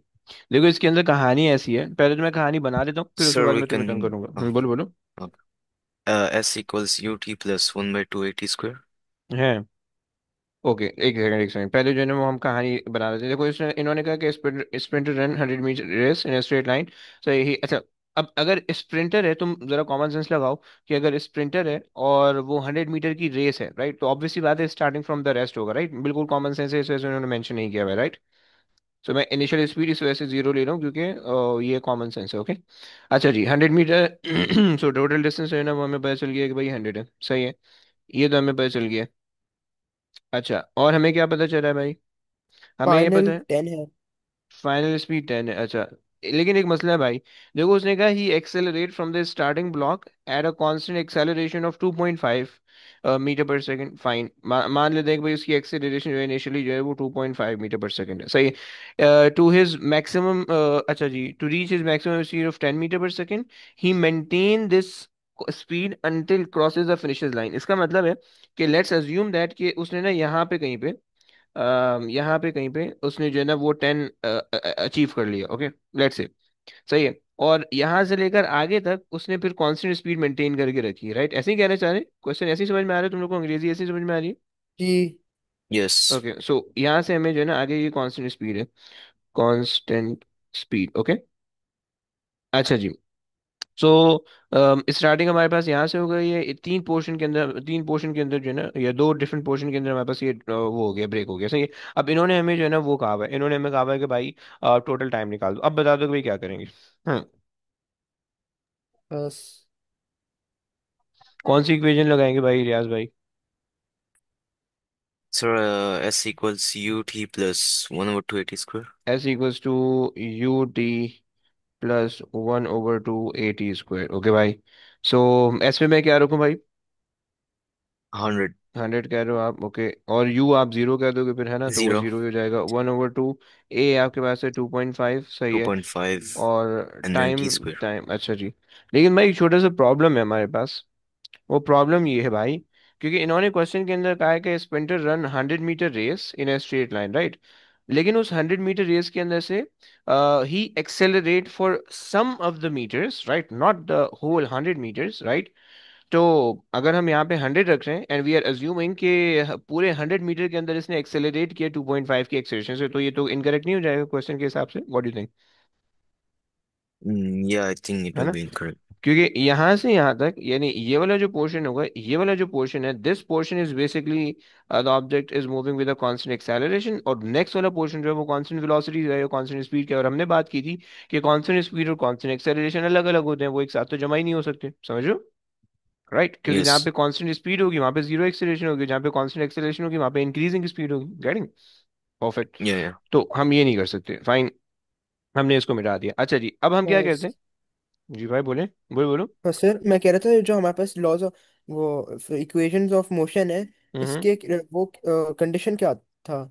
देखो इसके अंदर कहानी ऐसी है, पहले तो मैं कहानी बना देता हूँ, फिर उसके Sir, बाद we मैं तुम्हें टर्न can करूंगा, बोलो बोलो। uh, S equals ut plus 1 by 2 at square. है, ओके एक सेकंड पहले जो है ना वो हम कहानी बना रहे थे, देखो इसने इन्होंने कहा कि sprinter run 100 metre race in straight line, so यही अच्छा। अब अगर स्प्रिंटर है, तुम जरा कॉमन सेंस लगाओ, कि अगर स्प्रिंटर है और वो 100 मीटर की रेस है, राइट, तो ऑब्वियसली बात है स्टार्टिंग फ्रॉम द रेस्ट होगा, राइट, बिल्कुल कॉमन सेंस है, इस वजह से उन्होंने मेंशन नहीं किया हुआ है, राइट। सो मैं इनिशियल स्पीड इस वजह से जीरो ले रहा हूँ, क्योंकि ये कॉमन सेंस है, ओके। अच्छा जी 100 मीटर, सो टोटल डिस्टेंस है ना वो हमें पता चल गया कि भाई 100 है, सही है, ये तो हमें पता चल गया। अच्छा और हमें क्या पता चला है भाई, हमें ये फाइनल पता है 10 है। फाइनल स्पीड 10 है, अच्छा। लेकिन एक मसला है भाई, देखो उसने कहा he accelerate from the starting block at a constant acceleration of 2.5 metre पर सेकंड, फाइन, मान लेते हैं कि भाई उसकी एक्सेलरेशन जो है इनिशियली जो है वो 2.5 मीटर पर सेकंड है, सही है। टू हिज मैक्सिमम, अच्छा जी, to reach his maximum speed of 10 metre पर second, he maintain this speed until crosses the finishes line, इसका मतलब है कि लेट्स अज्यूम दैट कि उसने ना यहाँ पे कहीं पे, यहाँ पे कहीं पे उसने जो है ना वो 10 अचीव कर लिया, ओके, लेट्स से, सही है। और यहाँ से लेकर आगे तक उसने फिर कांस्टेंट स्पीड मेंटेन करके रखी है, राइट, ऐसे ही कहना चाह रहे हैं, क्वेश्चन ऐसे ही समझ में आ रहा है तुम लोग को, अंग्रेजी ऐसे ही समझ में आ रही है। जी। Yes. ओके सो यहाँ से हमें जो है ना आगे ये कांस्टेंट स्पीड है, कांस्टेंट स्पीड, ओके। अच्छा जी, सो स्टार्टिंग हमारे पास यहाँ से हो गई है, तीन पोर्शन के अंदर जो है ना, या दो डिफरेंट पोर्शन के अंदर हमारे पास ये वो हो गया, ब्रेक हो गया, सही है। अब इन्होंने हमें जो है ना वो कहा हुआ है, इन्होंने हमें कहा हुआ है कि भाई टोटल टाइम निकाल दो, अब बता दो कि भाई क्या करेंगे। हम्म, बस। कौन सी इक्वेशन लगाएंगे भाई रियाज भाई। Sir, S equals ut plus 1 over 2 at square. S equals to u t plus 1/2 a t square, okay भाई। सो एस में मैं क्या रखूँ भाई, 100. 100 कह रहे हो आप, ओके, और यू आप जीरो कह दोगे फिर, है ना, तो वो 0. जीरो हो जाएगा, 1/2, ए आपके पास है 2.5, सही है। 2.5 और and then t time, square. Time अच्छा जी, लेकिन भाई एक छोटा सा प्रॉब्लम है हमारे पास, वो प्रॉब्लम ये है भाई, क्योंकि इन्होंने क्वेश्चन के अंदर कहा है कि sprinter run 100 metre race in a straight line, right, लेकिन उस 100 मीटर रेस के अंदर से he accelerate for some of the metres, right, not the whole 100 metres, right. तो अगर हम यहाँ पे 100 रख रहे हैं एंड वी आर अज्यूमिंग कि पूरे 100 मीटर के अंदर इसने एक्सेलरेट किया 2.5 की एक्सेलरेशन से, तो ये तो इनकरेक्ट नहीं हो जाएगा क्वेश्चन के हिसाब से? What do you think? Yeah, I think it है will ना? be incorrect. क्योंकि यहाँ से यहाँ तक, यानी ये वाला जो पोर्शन होगा, ये वाला जो पोर्शन है, this portion is basically the object is moving with a constant acceleration, और नेक्स्ट वाला पोर्शन जो है वो कांस्टेंट वेलोसिटी है, कांस्टेंट स्पीड का है। और हमने बात की थी कि कांस्टेंट स्पीड और कांस्टेंट एक्सेलरेशन अलग अलग होते हैं, वो एक साथ तो जमा ही नहीं हो सकते, समझो? राइट, क्योंकि जहाँ Yes. पे कांस्टेंट स्पीड होगी वहाँ पे जीरो एक्सेलरेशन होगी, जहाँ पे कांस्टेंट एक्सेलरेशन होगी वहाँ पे इंक्रीजिंग स्पीड होगी। गेटिंग? परफेक्ट। Yeah, yeah. तो हम ये नहीं कर सकते, फाइन, हमने इसको मिटा दिया। अच्छा जी, अब हम क्या कहते हैं? जी भाई बोले, बोलो बोलो। हाँ सर, मैं कह रहा था जो हमारे पास लॉज ऑफ वो इक्वेशंस ऑफ मोशन है, हम्म। इसके वो कंडीशन क्या था?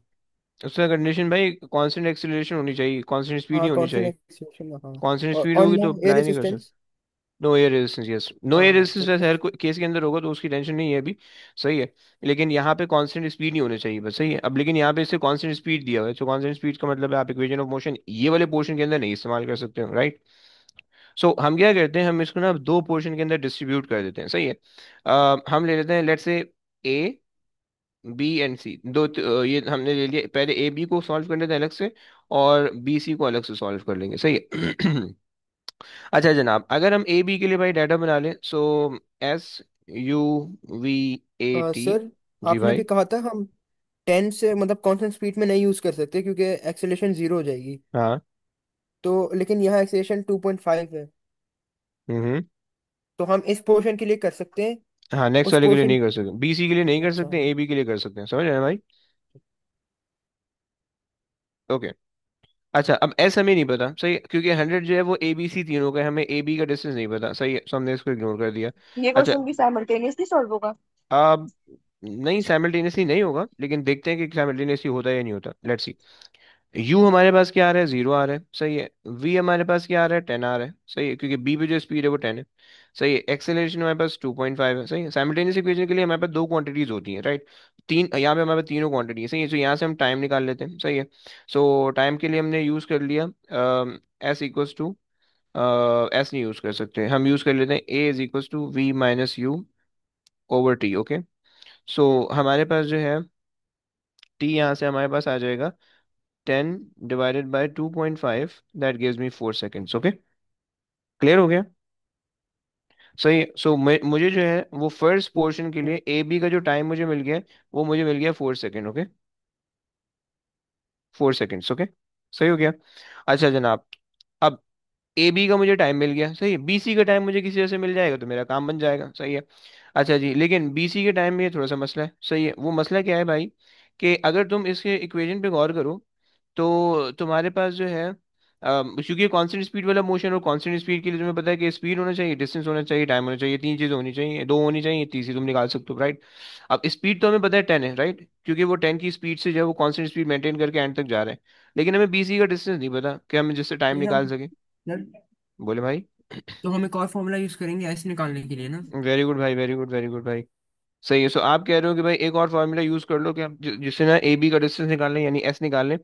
उसका कंडीशन भाई कांस्टेंट एक्सेलरेशन होनी चाहिए, कांस्टेंट स्पीड हाँ, नहीं होनी कांस्टेंट चाहिए। एक्सेलरेशन, हाँ। कांस्टेंट स्पीड और होगी नो तो एयर अप्लाई नहीं कर सकते। Resistance. No air resistance, yes, no air हाँ रेजिस्टेंस तो वैसे हर कोई केस के अंदर होगा तो उसकी टेंशन नहीं है अभी, सही है। लेकिन यहाँ पे कांस्टेंट स्पीड नहीं होनी चाहिए बस, सही है। अब लेकिन यहाँ पे इससे कांस्टेंट स्पीड दिया हुआ है, तो कांस्टेंट स्पीड का मतलब है आप इक्वेशन ऑफ मोशन ये वाले पोर्शन के अंदर नहीं इस्तेमाल कर सकते हो, राइट। सो हम क्या करते हैं, हम इसको ना दो पोर्शन के अंदर डिस्ट्रीब्यूट कर देते हैं, सही है। हम ले लेते हैं, let's say A, B and सी, ये हमने ले लिया। पहले ए बी को सॉल्व कर लेते हैं अलग से, और बी सी को अलग से सॉल्व कर लेंगे, सही है। अच्छा जनाब, अगर हम ए बी के लिए भाई डाटा बना लें, so s u v a t. Sir, जी आपने भी भाई। कहा था हम 10 से मतलब कांस्टेंट स्पीड में नहीं यूज कर सकते क्योंकि एक्सेलरेशन जीरो हो जाएगी। हाँ। तो लेकिन यहाँ एक्सेलरेशन 2.5 है, हम्म। तो हम इस पोर्शन के लिए कर सकते हैं। हाँ, नेक्स्ट उस वाले के लिए पोर्शन, नहीं कर सकते, बी सी के लिए नहीं कर अच्छा। सकते, ए बी के लिए कर सकते हैं, समझ रहे हैं भाई? ओके। अच्छा, अब एस हमें नहीं पता, सही है, क्योंकि 100 जो है वो ए बी सी तीनों का है, हमें ए बी का डिस्टेंस नहीं पता, सही है, so हमने इसको इग्नोर कर दिया। ये अच्छा, क्वेश्चन भी साइमल्टेनियसली सॉल्व होगा? अब नहीं, साइमल्टेनियसली नहीं होगा, लेकिन देखते हैं कि साइमल्टेनियसली होता है या नहीं होता, लेट्स सी। यू हमारे पास क्या आ रहा है, 0 आ रहा है, सही है। वी हमारे पास क्या आ रहा है, 10 आ रहा है, सही है, क्योंकि बी पे जो स्पीड है वो 10 है, सही है। एक्सेलरेशन हमारे पास 2.5 है, सही है। साइमल्टेनियस इक्वेशन के लिए हमारे पास दो क्वांटिटीज होती हैं, राइट। तीन, यहाँ पे हमारे पास तीनों क्वांटिटी है, सही है। तो यहाँ से हम टाइम निकाल लेते हैं, सही है। सो टाइम के लिए हमने यूज कर लिया एस इक्वल्स टू, एस नहीं यूज कर सकते, हम यूज कर लेते हैं a is equals to v minus u over t, okay. So हमारे पास जो है टी, यहाँ से हमारे पास आ जाएगा 10 divided by 2.5, that gives me 4 seconds, okay. Clear हो गया? सही है। सो मुझे जो है वो फर्स्ट पोर्शन के लिए ए बी का जो टाइम मुझे मिल गया, वो मुझे मिल गया 4 सेकेंड, ओके। 4 seconds, okay. सही हो गया। अच्छा जनाब, अब ए बी का मुझे टाइम मिल गया, सही है। बी सी का टाइम मुझे किसी वजह से मिल जाएगा तो मेरा काम बन जाएगा, सही है। अच्छा जी, लेकिन बी सी के टाइम में थोड़ा सा मसला है, सही है। वो मसला क्या है भाई, कि अगर तुम इसके इक्वेशन पे गौर करो तो तुम्हारे पास जो है क्योंकि कांस्टेंट स्पीड वाला मोशन, और कांस्टेंट स्पीड के लिए तुम्हें पता है कि स्पीड होना चाहिए, डिस्टेंस होना चाहिए, टाइम होना चाहिए, तीन चीजें होनी चाहिए, दो होनी चाहिए, तीसरी तुम निकाल सकते हो, राइट। अब स्पीड तो हमें पता है 10 है, राइट, क्योंकि वो 10 की स्पीड से जो है वो कांस्टेंट स्पीड मेंटेन करके एंड तक जा रहे हैं। लेकिन हमें बीसी का डिस्टेंस नहीं पता कि हम जिससे टाइम ये हम निकाल सके। बोले भाई। तो हम एक और फॉर्मूला यूज करेंगे ऐसे निकालने के लिए ना? वेरी गुड भाई, वेरी गुड, वेरी गुड भाई। सही है। सो आप कह रहे हो कि भाई एक और फार्मूला यूज कर लो क्या, जिससे ना ए बी का डिस्टेंस निकाल लें, यानी एस निकाल लें,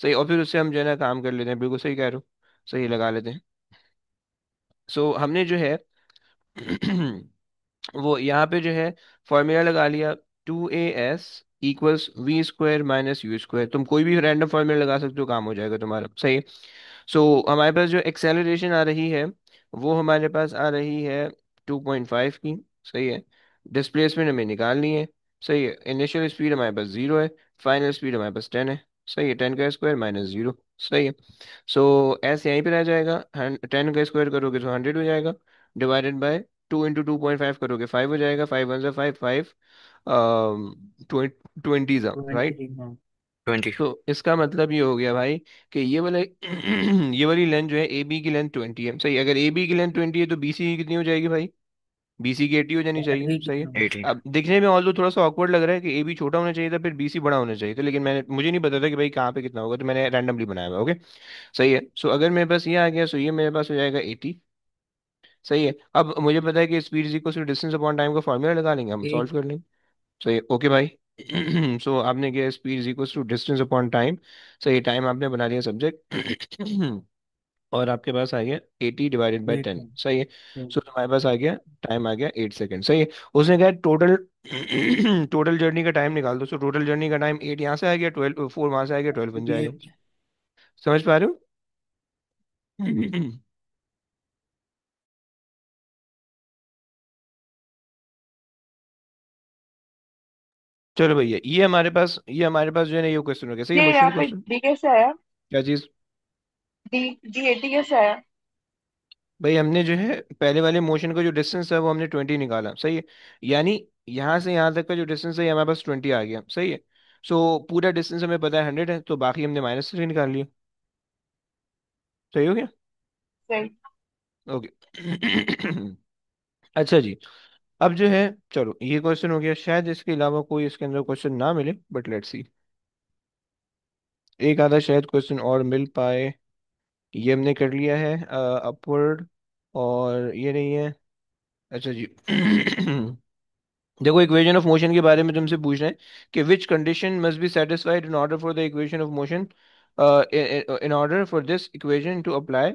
सही, और फिर उससे हम जो है ना काम कर लेते हैं, बिल्कुल सही कह रहे हो, सही लगा लेते हैं। सो हमने जो है वो यहाँ पे जो है फॉर्मूला लगा लिया, 2as equals we square minus u square. तुम कोई भी रैंडम फॉर्मूला लगा सकते हो, काम हो जाएगा तुम्हारा, सही। सो हमारे पास जो एक्सेलरेशन आ रही है वो हमारे पास आ रही है 2.5 की, सही है। डिस्प्लेसमेंट हमें निकालनी है, सही है। इनिशियल स्पीड हमारे पास 0 है, फाइनल स्पीड हमारे पास 10 है, सही है। 10 का स्क्वायर माइनस 0, सही है। सो एस यहीं पे रह जाएगा, 10 का स्क्वायर करोगे तो 100 हो जाएगा, डिवाइडेड बाय 2 इंटू 2.5 करोगे 5 हो जाएगा, 5 1 5 5, 20 ज़ा, राइट। 20, हाँ। 20. तो इसका मतलब ये हो गया भाई कि ये वाला ये वाली लेंथ जो है ए बी की लेंथ 20 है, सही। अगर ए बी की लेंथ 20 है तो बी सी की कितनी हो जाएगी भाई? बी सी की 80 हो जानी चाहिए, ठीक सही है। है। 80. अब दिखने में ऑल्दो थोड़ा सा ऑकवर्ड लग रहा है कि ए बी छोटा होना चाहिए था, फिर बी सी बड़ा होना चाहिए था, लेकिन मुझे नहीं पता था कि भाई कहाँ पे कितना होगा, तो मैंने रैंडमली बनाया हुआ, ओके। सही है। सो अगर मेरे पास ये आ गया, सो ये मेरे पास हो जाएगा 80, सही है। अब मुझे पता है कि speed is equal to distance upon time का फॉर्मूला लगा लेंगे, हम सॉल्व एट। कर लेंगे, सही है, ओके भाई। सो आपने किया speed is equal to distance upon time. सही, टाइम आपने बना लिया सब्जेक्ट। और आपके पास आ गया 80/10। सही है। हम्म, सो तुम्हारे पास आ गया, टाइम आ गया 8 सेकेंड। सही है। उसने कहा टोटल टोटल जर्नी का टाइम निकाल दो। सो टोटल जर्नी का टाइम 8 यहाँ से आ गया, 12 4 वहां से आ गया, 12 बन जाएगा। ये समझ पा रहे हो? चलो भैया, ये हमारे पास जो है ना, ये क्वेश्चन हो गया। सही है, ये मोशन यहाँ पे क्वेश्चन। डी कैसे आया? क्या चीज? डी डी एटी कैसे आया? भाई हमने जो है पहले वाले मोशन का जो डिस्टेंस है वो हमने 20 निकाला। सही है। यानी यहाँ से यहाँ तक का जो डिस्टेंस है ये हमारे पास 20 आ गया। सही है। सो पूरा डिस्टेंस हमें पता है 100 है, तो बाकी हमने -3 निकाल लिया। सही हो गया। सही। ओके। अच्छा जी। अब जो है, चलो ये क्वेश्चन हो गया। शायद इसके अलावा कोई इसके अंदर क्वेश्चन ना मिले, बट लेट्स सी। एक आधा शायद क्वेश्चन और मिल पाए। ये हमने कर लिया है अपवर्ड, और ये नहीं है। अच्छा जी। देखो, इक्वेशन ऑफ मोशन के बारे में तुमसे पूछ रहे हैं कि which condition must be satisfied in order for the equation of motion, in order for this equation to apply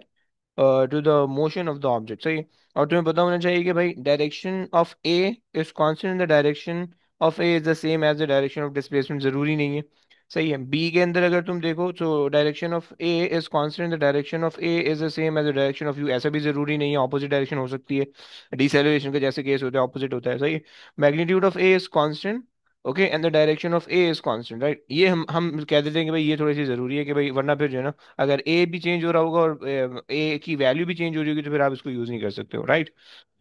to the motion of the object. सही है। और तुम्हें पता होना चाहिए कि भाई direction of a is constant in the direction of a is the same as the direction of displacement. जरूरी नहीं है। सही है। बी के अंदर अगर तुम देखो तो direction of a is constant, the direction of a is the same as the direction of u. ऐसा भी जरूरी नहीं है, ऑपोजिट डायरेक्शन हो सकती है। डिसेलेरेशन का जैसे केस होता है, ऑपोजिट होता है। सही है। Magnitude of a is constant, okay, and the direction of a is constant, right. ये हम कह देते हैं कि भाई ये थोड़ी सी जरूरी है कि भाई, वरना फिर जो है ना, अगर ए भी चेंज हो रहा होगा और ए की वैल्यू भी चेंज हो रही होगी तो फिर आप इसको यूज नहीं कर सकते हो, राइट।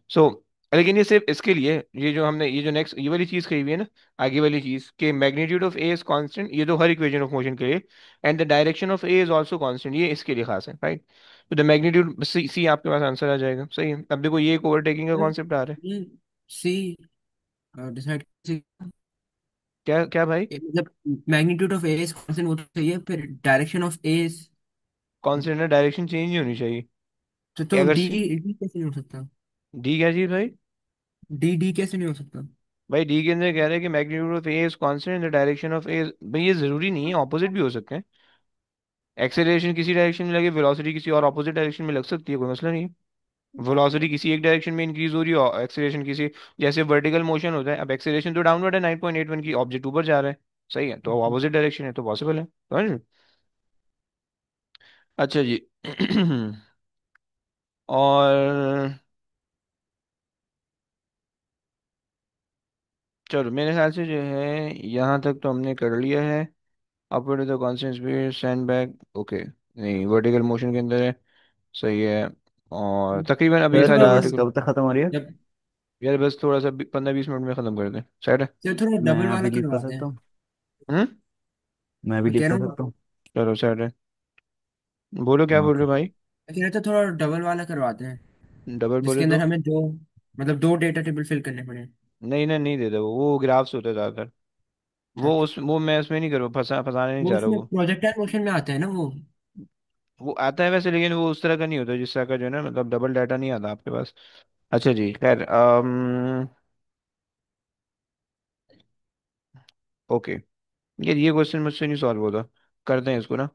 सो लेकिन ये सिर्फ इसके लिए, ये जो हमने ये जो नेक्स्ट ये वाली चीज कही हुई है ना, आगे वाली चीज कि magnitude of a is constant, ये तो हर इक्वेशन ऑफ मोशन के लिए, and the direction of a is also constant, ये इसके लिए खास है, राइट। तो द मैग्नीट्यूड सी आपके पास आंसर आ जाएगा। सही है। अब देखो, ये एक ओवरटेकिंग का सर, कॉन्सेप्ट आ रहा है। ये सी डिसाइड, क्या क्या भाई? मतलब magnitude of a is constant, वो तो सही है, फिर direction of a is, constant है, डायरेक्शन चेंज नहीं होनी चाहिए। कि तो अगर डी डी कैसे नहीं हो सकता? डी क्या चीज भाई? डी डी कैसे नहीं हो सकता? भाई डी के अंदर कह रहे हैं कि magnitude of a is constant in the direction of a. भाई ये जरूरी नहीं है, ऑपोजिट भी हो सकते हैं। एक्सेलरेशन किसी डायरेक्शन में लगे, वेलोसिटी किसी और ऑपोजिट डायरेक्शन में लग सकती है, कोई मसला नहीं है। वेलोसिटी किसी एक डायरेक्शन में इंक्रीज हो रही है और एक्सेलरेशन किसी, जैसे वर्टिकल मोशन होता है, अब एक्सेलरेशन तो डाउनवर्ड है 9.81 की, ऑब्जेक्ट ऊपर जा रहा है। सही है, तो ऑपोजिट डायरेक्शन है तो पॉसिबल है, समझ रहे हो? अच्छा जी। और चलो, मेरे ख्याल से जो है यहाँ तक तो हमने कर लिया है। Upward the constant speed send back, okay. नहीं, वर्टिकल मोशन के अंदर है। सही है। और तकरीबन अब ये सर सारी क्लास वर्टिकल। कब तक खत्म हो रही है? जब यार बस थोड़ा सा 15-20 मिनट में खत्म कर दें, सेट है। जब थोड़ा मैं डबल अभी वाला लीव कर करवाते सकता हैं। हूँ? हम्म। मैं भी मैं लीव कह रहा कर हूँ, सकता हूँ? चलो सेट है। बोलो, क्या बोल रहे ओके। हो भाई? मैं कह रहा था थोड़ा डबल वाला करवाते हैं, डबल जिसके बोले अंदर तो? हमें दो, मतलब दो डेटा टेबल फिल करने पड़े। नहीं ना, नहीं देता वो ग्राफ्स होते हैं ज़्यादातर। अच्छा, वो मैं उसमें नहीं करूँ, फंसाने नहीं वो चाह रहा उसमें वो। प्रोजेक्टाइल मोशन में आता है ना वो? वो आता है वैसे, लेकिन वो उस तरह का नहीं होता जिस तरह का जो है ना, मतलब डबल डाटा नहीं आता आपके पास। अच्छा जी, खैर ओके। ये क्वेश्चन मुझसे नहीं सॉल्व होता, करते हैं इसको ना।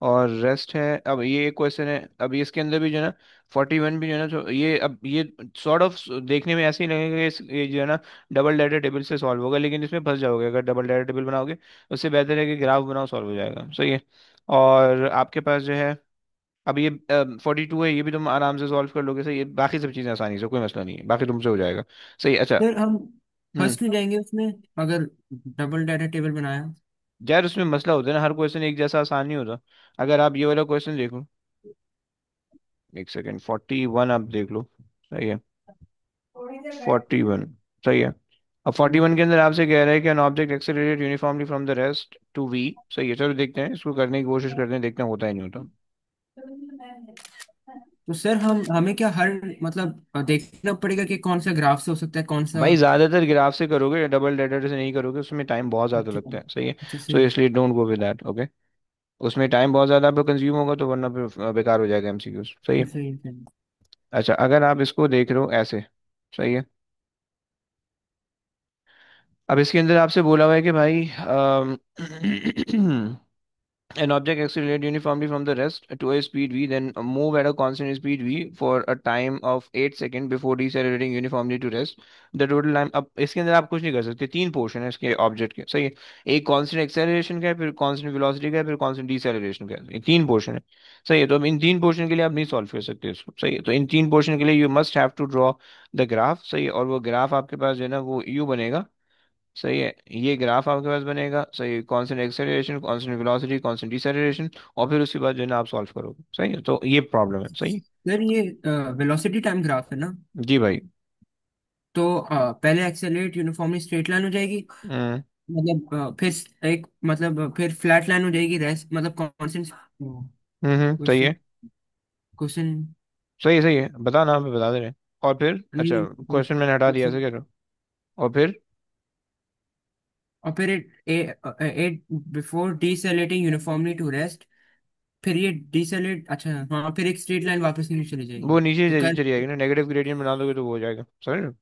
और रेस्ट है। अब ये एक क्वेश्चन है, अब इसके अंदर भी जो है ना 41 भी जो है ना, तो ये अब ये सॉर्ट ऑफ देखने में ऐसे ही लगेगा कि ये जो है ना डबल डाटा टेबल से सॉल्व होगा, लेकिन इसमें फंस जाओगे अगर डबल डाटा टेबल बनाओगे। उससे बेहतर है कि ग्राफ बनाओ, सॉल्व हो जाएगा। सही है। और आपके पास जो है, अब ये 42 है, ये भी तुम आराम से सॉल्व कर लोगे। सही है। बाकी सब चीज़ें आसानी से, कोई मसला नहीं है, बाकी तुमसे हो जाएगा। सही है। अच्छा। फिर हम हम्म। फंस क्यों जाएंगे उसमें, अगर डबल डाटा टेबल बनाया? यार उसमें मसला होता है ना, हर क्वेश्चन एक जैसा आसान नहीं होता। अगर आप ये वाला क्वेश्चन देखो, एक सेकेंड, 41 आप देख लो। सही है। 41। सही है। अब 41 के अंदर आपसे कह रहा है कि an object accelerated uniformly from the rest to v. सही है। चलो देखते हैं, इसको करने की कोशिश करते हैं, देखते हैं होता है नहीं होता। तो सर हम हमें क्या हर, मतलब देखना पड़ेगा कि कौन सा ग्राफ से हो सकता है, कौन सा? भाई ज्यादातर ग्राफ से करोगे, डबल डाटा से नहीं करोगे, उसमें टाइम बहुत ज्यादा अच्छा, लगता है। सही है। अच्छा सो सही। इसलिए don't go with that, okay. उसमें टाइम बहुत ज्यादा आपका कंज्यूम होगा, तो वरना फिर बेकार हो जाएगा एमसीक्यू। सही है। सही सही। अच्छा, अगर आप इसको देख रहे हो ऐसे, सही है, अब इसके अंदर आपसे बोला हुआ है कि भाई an object accelerates uniformly from the rest to a speed v, then move at a constant speed v for a time of 8 seconds before decelerating uniformly to rest. The total time, अब इसके अंदर आप कुछ नहीं कर सकते, तीन portion है इसके ऑब्जेक्ट के, सही है। एक कांस्टेंट एक्सेलरेशन का है, फिर कांस्टेंट वेलोसिटी का है, फिर कांस्टेंट डिसेलरेशन का है, ये तीन पोर्शन है, सही है। तो अब इन तीन पोर्शन के लिए आप नहीं सॉल्व कर सकते इसको, सही है। तो इन तीन पोर्शन के लिए you must have to draw the graph, सही है। और वो ग्राफ आपके पास जो है ना वो यू बनेगा, सही है। ये ग्राफ आपके पास बनेगा, सही है, constant acceleration, constant velocity, constant deceleration, और फिर उसके बाद जो है ना आप सॉल्व करोगे, सही है। तो ये प्रॉब्लम है, सही है। सर ये वेलोसिटी टाइम ग्राफ है ना? जी भाई। तो पहले एक्सेलरेट यूनिफॉर्मली स्ट्रेट लाइन हो जाएगी, हम्म मतलब फिर एक मतलब फिर फ्लैट लाइन हो जाएगी, रेस्ट मतलब कांस्टेंट। सही क्वेश्चन है, क्वेश्चन सही है, बता ना, हमें बता दे रहे हैं। और फिर अच्छा, क्वेश्चन मैंने हटा दिया, ऐसे कह रहे हो। और फिर और फिर it before decelerating uniformly to rest, फिर ये डिसेलेट, अच्छा हाँ, फिर एक स्ट्रेट लाइन वापस नीचे चली वो जाएगी। नीचे तो कल चली जाएगी ना, नेगेटिव ग्रेडियंट बना दोगे तो वो हो जाएगा, समझ रहे हो।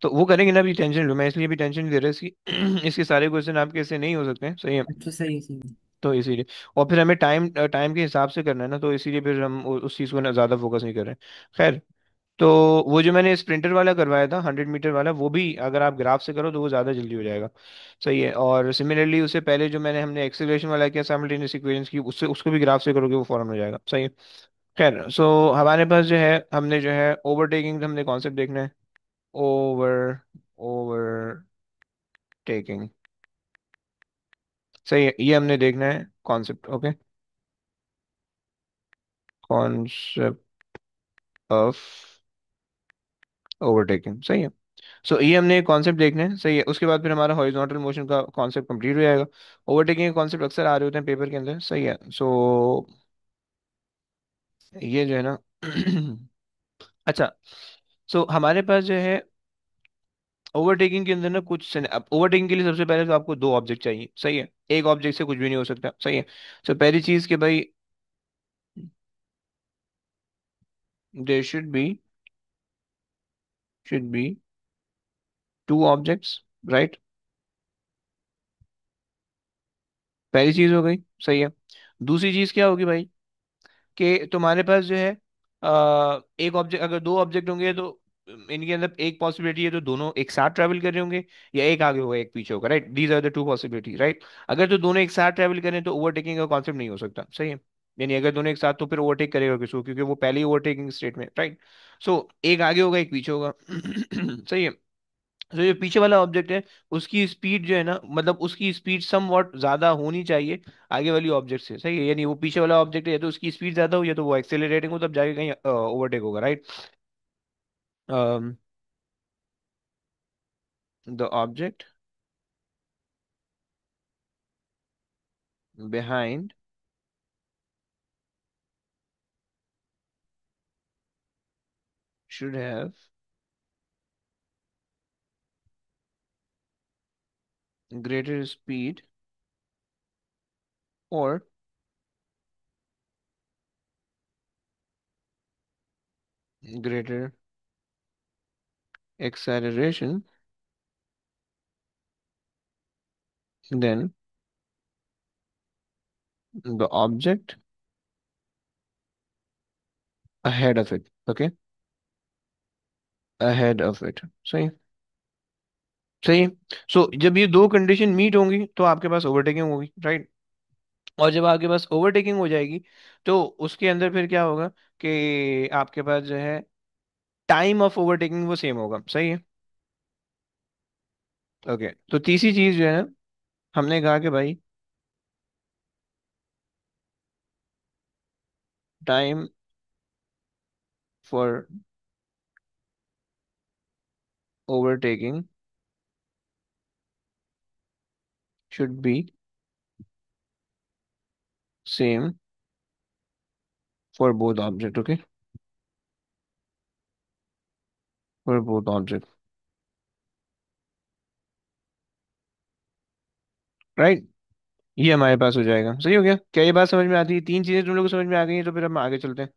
तो वो करेंगे ना, अभी टेंशन लो, मैं इसलिए भी टेंशन नहीं दे रहा इसकी इसके सारे क्वेश्चन आपके ऐसे नहीं हो सकते हैं, सही है। अच्छा सही है सही है। तो इसीलिए, और फिर हमें टाइम टाइम के हिसाब से करना है ना, तो इसीलिए फिर हम उस चीज़ को ना ज़्यादा फोकस नहीं कर रहे हैं। खैर, तो वो जो मैंने स्प्रिंटर वाला करवाया था 100 मीटर वाला, वो भी अगर आप ग्राफ से करो तो वो ज़्यादा जल्दी हो जाएगा, सही है। और सिमिलरली उससे पहले जो मैंने हमने एक्सेलरेशन वाला किया साइमल्टेनियस इक्वेशंस की, उससे उसको भी ग्राफ से करोगे वो फॉर्म हो जाएगा, सही है। खैर, सो हमारे पास जो है, हमने जो है ओवरटेकिंग, हमने कॉन्सेप्ट देखना है। ओवर ओवरटेकिंग, सही है, ये हमने देखना है concept, okay. Concept of overtaking, सही है। सो ये हमने कॉन्सेप्ट देखना है, सही है। उसके बाद फिर हमारा हॉरिजॉन्टल मोशन का कॉन्सेप्ट कंप्लीट हो जाएगा। ओवरटेकिंग के कॉन्सेप्ट अक्सर आ रहे होते हैं पेपर के अंदर, सही है। सो ये जो है ना अच्छा, सो हमारे पास जो है ओवरटेकिंग के अंदर ना कुछ ओवरटेकिंग के लिए सबसे पहले तो आपको दो ऑब्जेक्ट चाहिए, सही है। एक ऑब्जेक्ट से कुछ भी नहीं हो सकता, सही है। सो पहली चीज कि भाई there should be two objects, right. पहली चीज हो गई, सही है। दूसरी चीज क्या होगी भाई, कि तुम्हारे पास जो है एक ऑब्जेक्ट, अगर दो ऑब्जेक्ट होंगे तो इनके अंदर एक पॉसिबिलिटी है तो दोनों एक साथ ट्रैवल कर रहे होंगे, या एक आगे होगा एक पीछे होगा, right. These are the two possibility, right. अगर तो दोनों एक साथ ट्रैवल करें तो ओवरटेकिंग का कॉन्सेप्ट नहीं हो सकता, सही है। यानी अगर दोनों एक साथ, तो फिर ओवरटेक करेगा किसको, क्योंकि वो पहले ही ओवरटेकिंग स्टेट में, राइट। सो एक आगे होगा एक पीछे होगा सही है। तो जो पीछे वाला ऑब्जेक्ट है, उसकी स्पीड जो है ना, मतलब उसकी स्पीड सम वॉट ज्यादा होनी चाहिए आगे वाली ऑब्जेक्ट से, सही है। यानी वो पीछे वाला ऑब्जेक्ट है, या तो उसकी स्पीड ज्यादा हो, या तो वो एक्सेलरेटिंग हो, तब जाके कहीं ओवरटेक होगा, right. The object behind should have greater speed or greater acceleration than the object ahead of it, okay, ahead of it, सही, सही। सो जब ये दो कंडीशन मीट होंगी तो आपके पास ओवरटेकिंग होगी, राइट। और जब आपके पास ओवरटेकिंग हो जाएगी तो उसके अंदर फिर क्या होगा, कि आपके पास जो है टाइम ऑफ ओवरटेकिंग वो सेम होगा, सही है। ओके, तो तीसरी चीज जो है ना, हमने कहा कि भाई time for overtaking should be same for both object, okay, for both object, right. ये हमारे पास हो जाएगा, सही हो गया। क्या ये बात समझ में आती है? तीन चीजें तुम लोग को समझ में आ गई हैं, तो फिर हम आगे चलते हैं।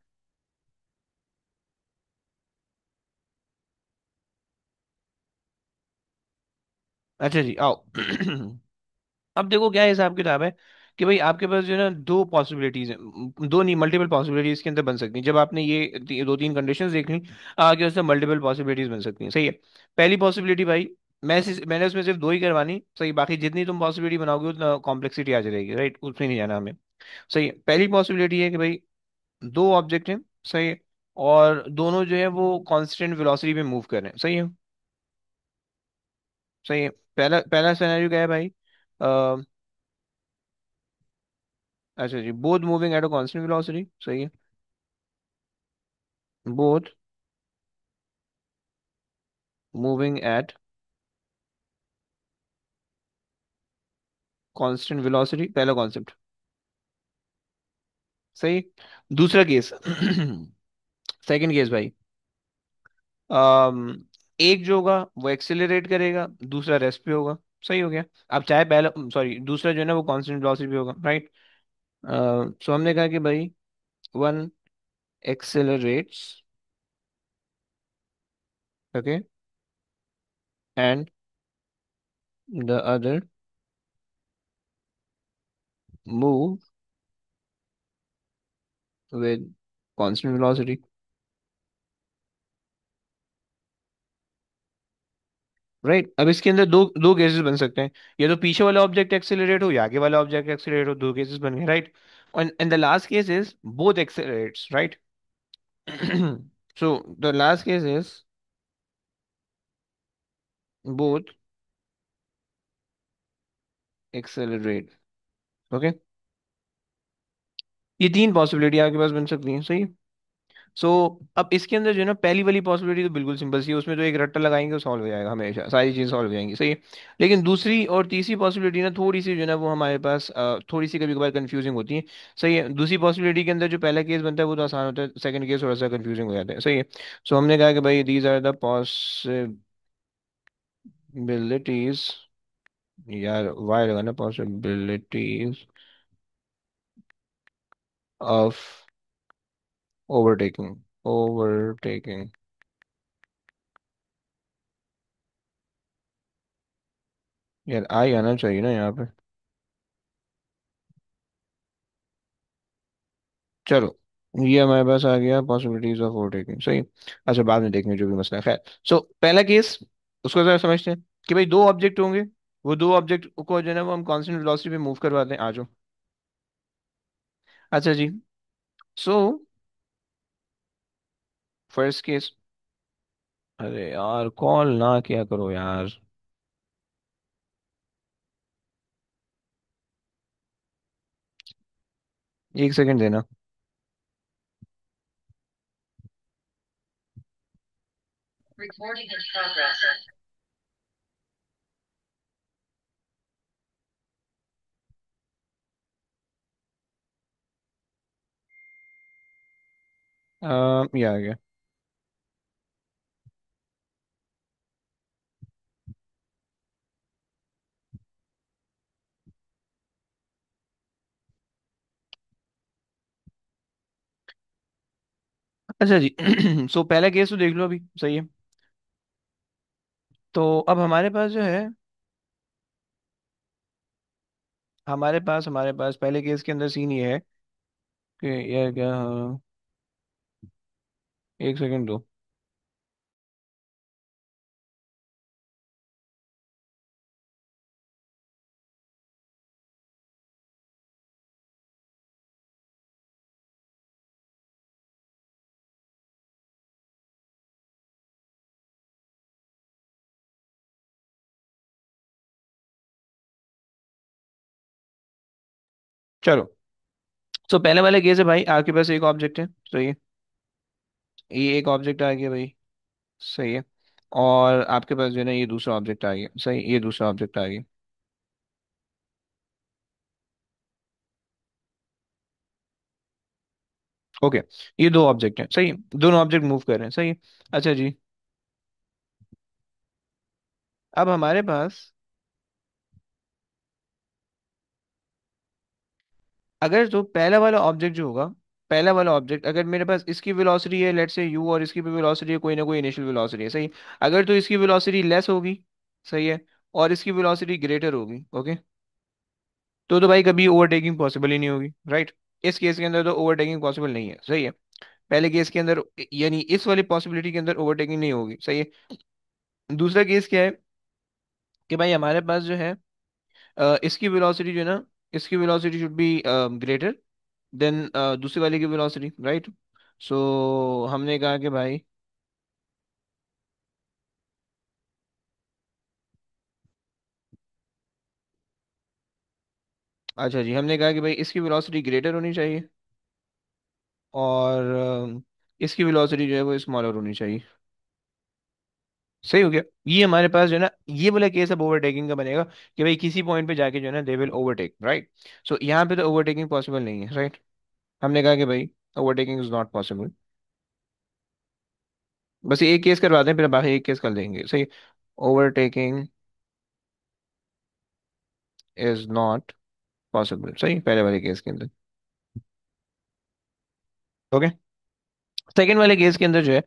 अच्छा जी, आओ। अब देखो क्या हिसाब किताब है कि भाई आपके पास जो है ना दो पॉसिबिलिटीज हैं, दो नहीं मल्टीपल पॉसिबिलिटीज के अंदर बन सकती हैं। जब आपने ये दो तीन कंडीशंस देख ली, आगे उससे मल्टीपल पॉसिबिलिटीज बन सकती हैं, सही है। पहली पॉसिबिलिटी भाई, मैंने उसमें सिर्फ दो ही करवानी, सही, बाकी जितनी तुम पॉसिबिलिटी बनाओगे उतना कॉम्प्लेक्सिटी आ जाएगी, राइट, उसमें नहीं जाना हमें। सही है, पहली पॉसिबिलिटी है कि भाई दो ऑब्जेक्ट हैं, सही है, और दोनों जो है वो कांस्टेंट वेलोसिटी पे मूव कर रहे हैं, सही है। सही है, पहला पहला सिनेरियो क्या है भाई? अच्छा जी, both moving at a constant velocity, सही है। Both moving at constant velocity, पहला कॉन्सेप्ट, सही। दूसरा केस, सेकंड केस भाई, एक जो होगा वो एक्सेलरेट करेगा, दूसरा रेस्ट पे होगा, सही हो गया। अब चाहे पहला, सॉरी, दूसरा जो है ना वो कांस्टेंट वेलोसिटी पे होगा, राइट। सो हमने कहा कि भाई one accelerates, okay, and the other move with constant velocity, right. अब इसके अंदर दो दो केसेस बन सकते हैं, या तो पीछे वाला ऑब्जेक्ट एक्सेलरेट हो या आगे वाला ऑब्जेक्ट एक्सेलरेट हो, दो केसेस बन गए, right. And the last case is both accelerates, right. So the last case is both accelerate, okay. ये तीन पॉसिबिलिटी आपके पास बन सकती हैं, सही है। सो अब इसके अंदर जो है ना पहली वाली पॉसिबिलिटी तो बिल्कुल सिंपल सी है, उसमें तो एक रट्टा लगाएंगे वो सॉल्व हो जाएगा, हमेशा सारी चीज़ सॉल्व हो जाएंगी, सही है। लेकिन दूसरी और तीसरी पॉसिबिलिटी ना थोड़ी सी जो है ना वो हमारे पास थोड़ी सी कभी कभार कंफ्यूजिंग होती है, सही है। दूसरी पॉसिबिलिटी के अंदर जो पहला केस बनता है वो तो आसान होता है, सेकंड केस थोड़ा सा कंफ्यूजिंग हो जाता है, सही है। सो हमने कहा कि भाई दीज आर द पॉसिबिलिटीज, यार वाई लगाना, पॉसिबिलिटीज ऑफ ओवरटेकिंग, ओवरटेकिंग, यार आई आना चाहिए ना यहाँ पे। चलो, ये हमारे पास आ गया पॉसिबिलिटीज ऑफ ओवरटेकिंग, सही। अच्छा, बाद में देखेंगे जो भी मसला है, खैर। सो पहला केस, उसको जरा समझते हैं कि भाई दो ऑब्जेक्ट होंगे, वो दो ऑब्जेक्ट को जो है ना वो हम कांस्टेंट वेलोसिटी पे मूव करवाते हैं, आ जाओ। अच्छा जी, सो फर्स्ट केस, अरे यार कॉल ना किया करो यार, एक सेकंड देना। Recording in progress. ये आ गया। अच्छा जी, सो पहला केस तो देख लो अभी, सही है। तो अब हमारे पास जो है, हमारे पास पहले केस के अंदर सीन ये है कि यह क्या, हाँ, एक सेकंड दो। चलो, सो पहले वाले केस है भाई, आपके पास एक ऑब्जेक्ट है, सही है, ये एक ऑब्जेक्ट आ गया भाई, सही है। और आपके पास जो है ना ये दूसरा ऑब्जेक्ट आ गया, सही, ये दूसरा ऑब्जेक्ट आ गया, ओके। ये दो ऑब्जेक्ट हैं, सही है, दोनों ऑब्जेक्ट मूव कर रहे हैं, सही है। अच्छा जी, अब हमारे पास, अगर जो पहला वाला ऑब्जेक्ट जो होगा, पहला वाला ऑब्जेक्ट अगर मेरे पास इसकी वेलोसिटी है लेट्स से u, और इसकी भी वेलोसिटी है कोई ना कोई इनिशियल वेलोसिटी है, सही। अगर तो इसकी वेलोसिटी लेस होगी, सही है, और इसकी वेलोसिटी ग्रेटर होगी, ओके, तो भाई कभी ओवरटेकिंग पॉसिबल ही नहीं होगी, राइट। इस केस के अंदर तो ओवरटेकिंग पॉसिबल नहीं है, सही है। पहले केस के अंदर, यानी इस वाली पॉसिबिलिटी के अंदर ओवरटेकिंग नहीं होगी, सही है। दूसरा केस क्या है कि भाई हमारे पास जो है इसकी वेलोसिटी जो है ना, इसकी velocity should be greater than दूसरी वाले की वेलोसिटी, राइट। सो हमने कहा कि भाई, अच्छा जी, हमने कहा कि भाई इसकी वेलोसिटी ग्रेटर होनी चाहिए और इसकी वेलोसिटी जो है वो स्मॉलर होनी चाहिए। सही हो गया। ये हमारे पास जो है ना, ये वाला केस अब ओवरटेकिंग का बनेगा कि भाई किसी पॉइंट पे जाके जो है ना दे विल ओवरटेक, राइट। सो यहाँ पे तो ओवरटेकिंग पॉसिबल नहीं है, राइट। हमने कहा कि भाई ओवरटेकिंग इज नॉट पॉसिबल। बस ये एक केस करवाते हैं, फिर बाकी एक केस कर देंगे, सही। ओवरटेकिंग इज नॉट पॉसिबल, सही, पहले वाले केस के अंदर। ओके। सेकंड वाले केस के अंदर जो है,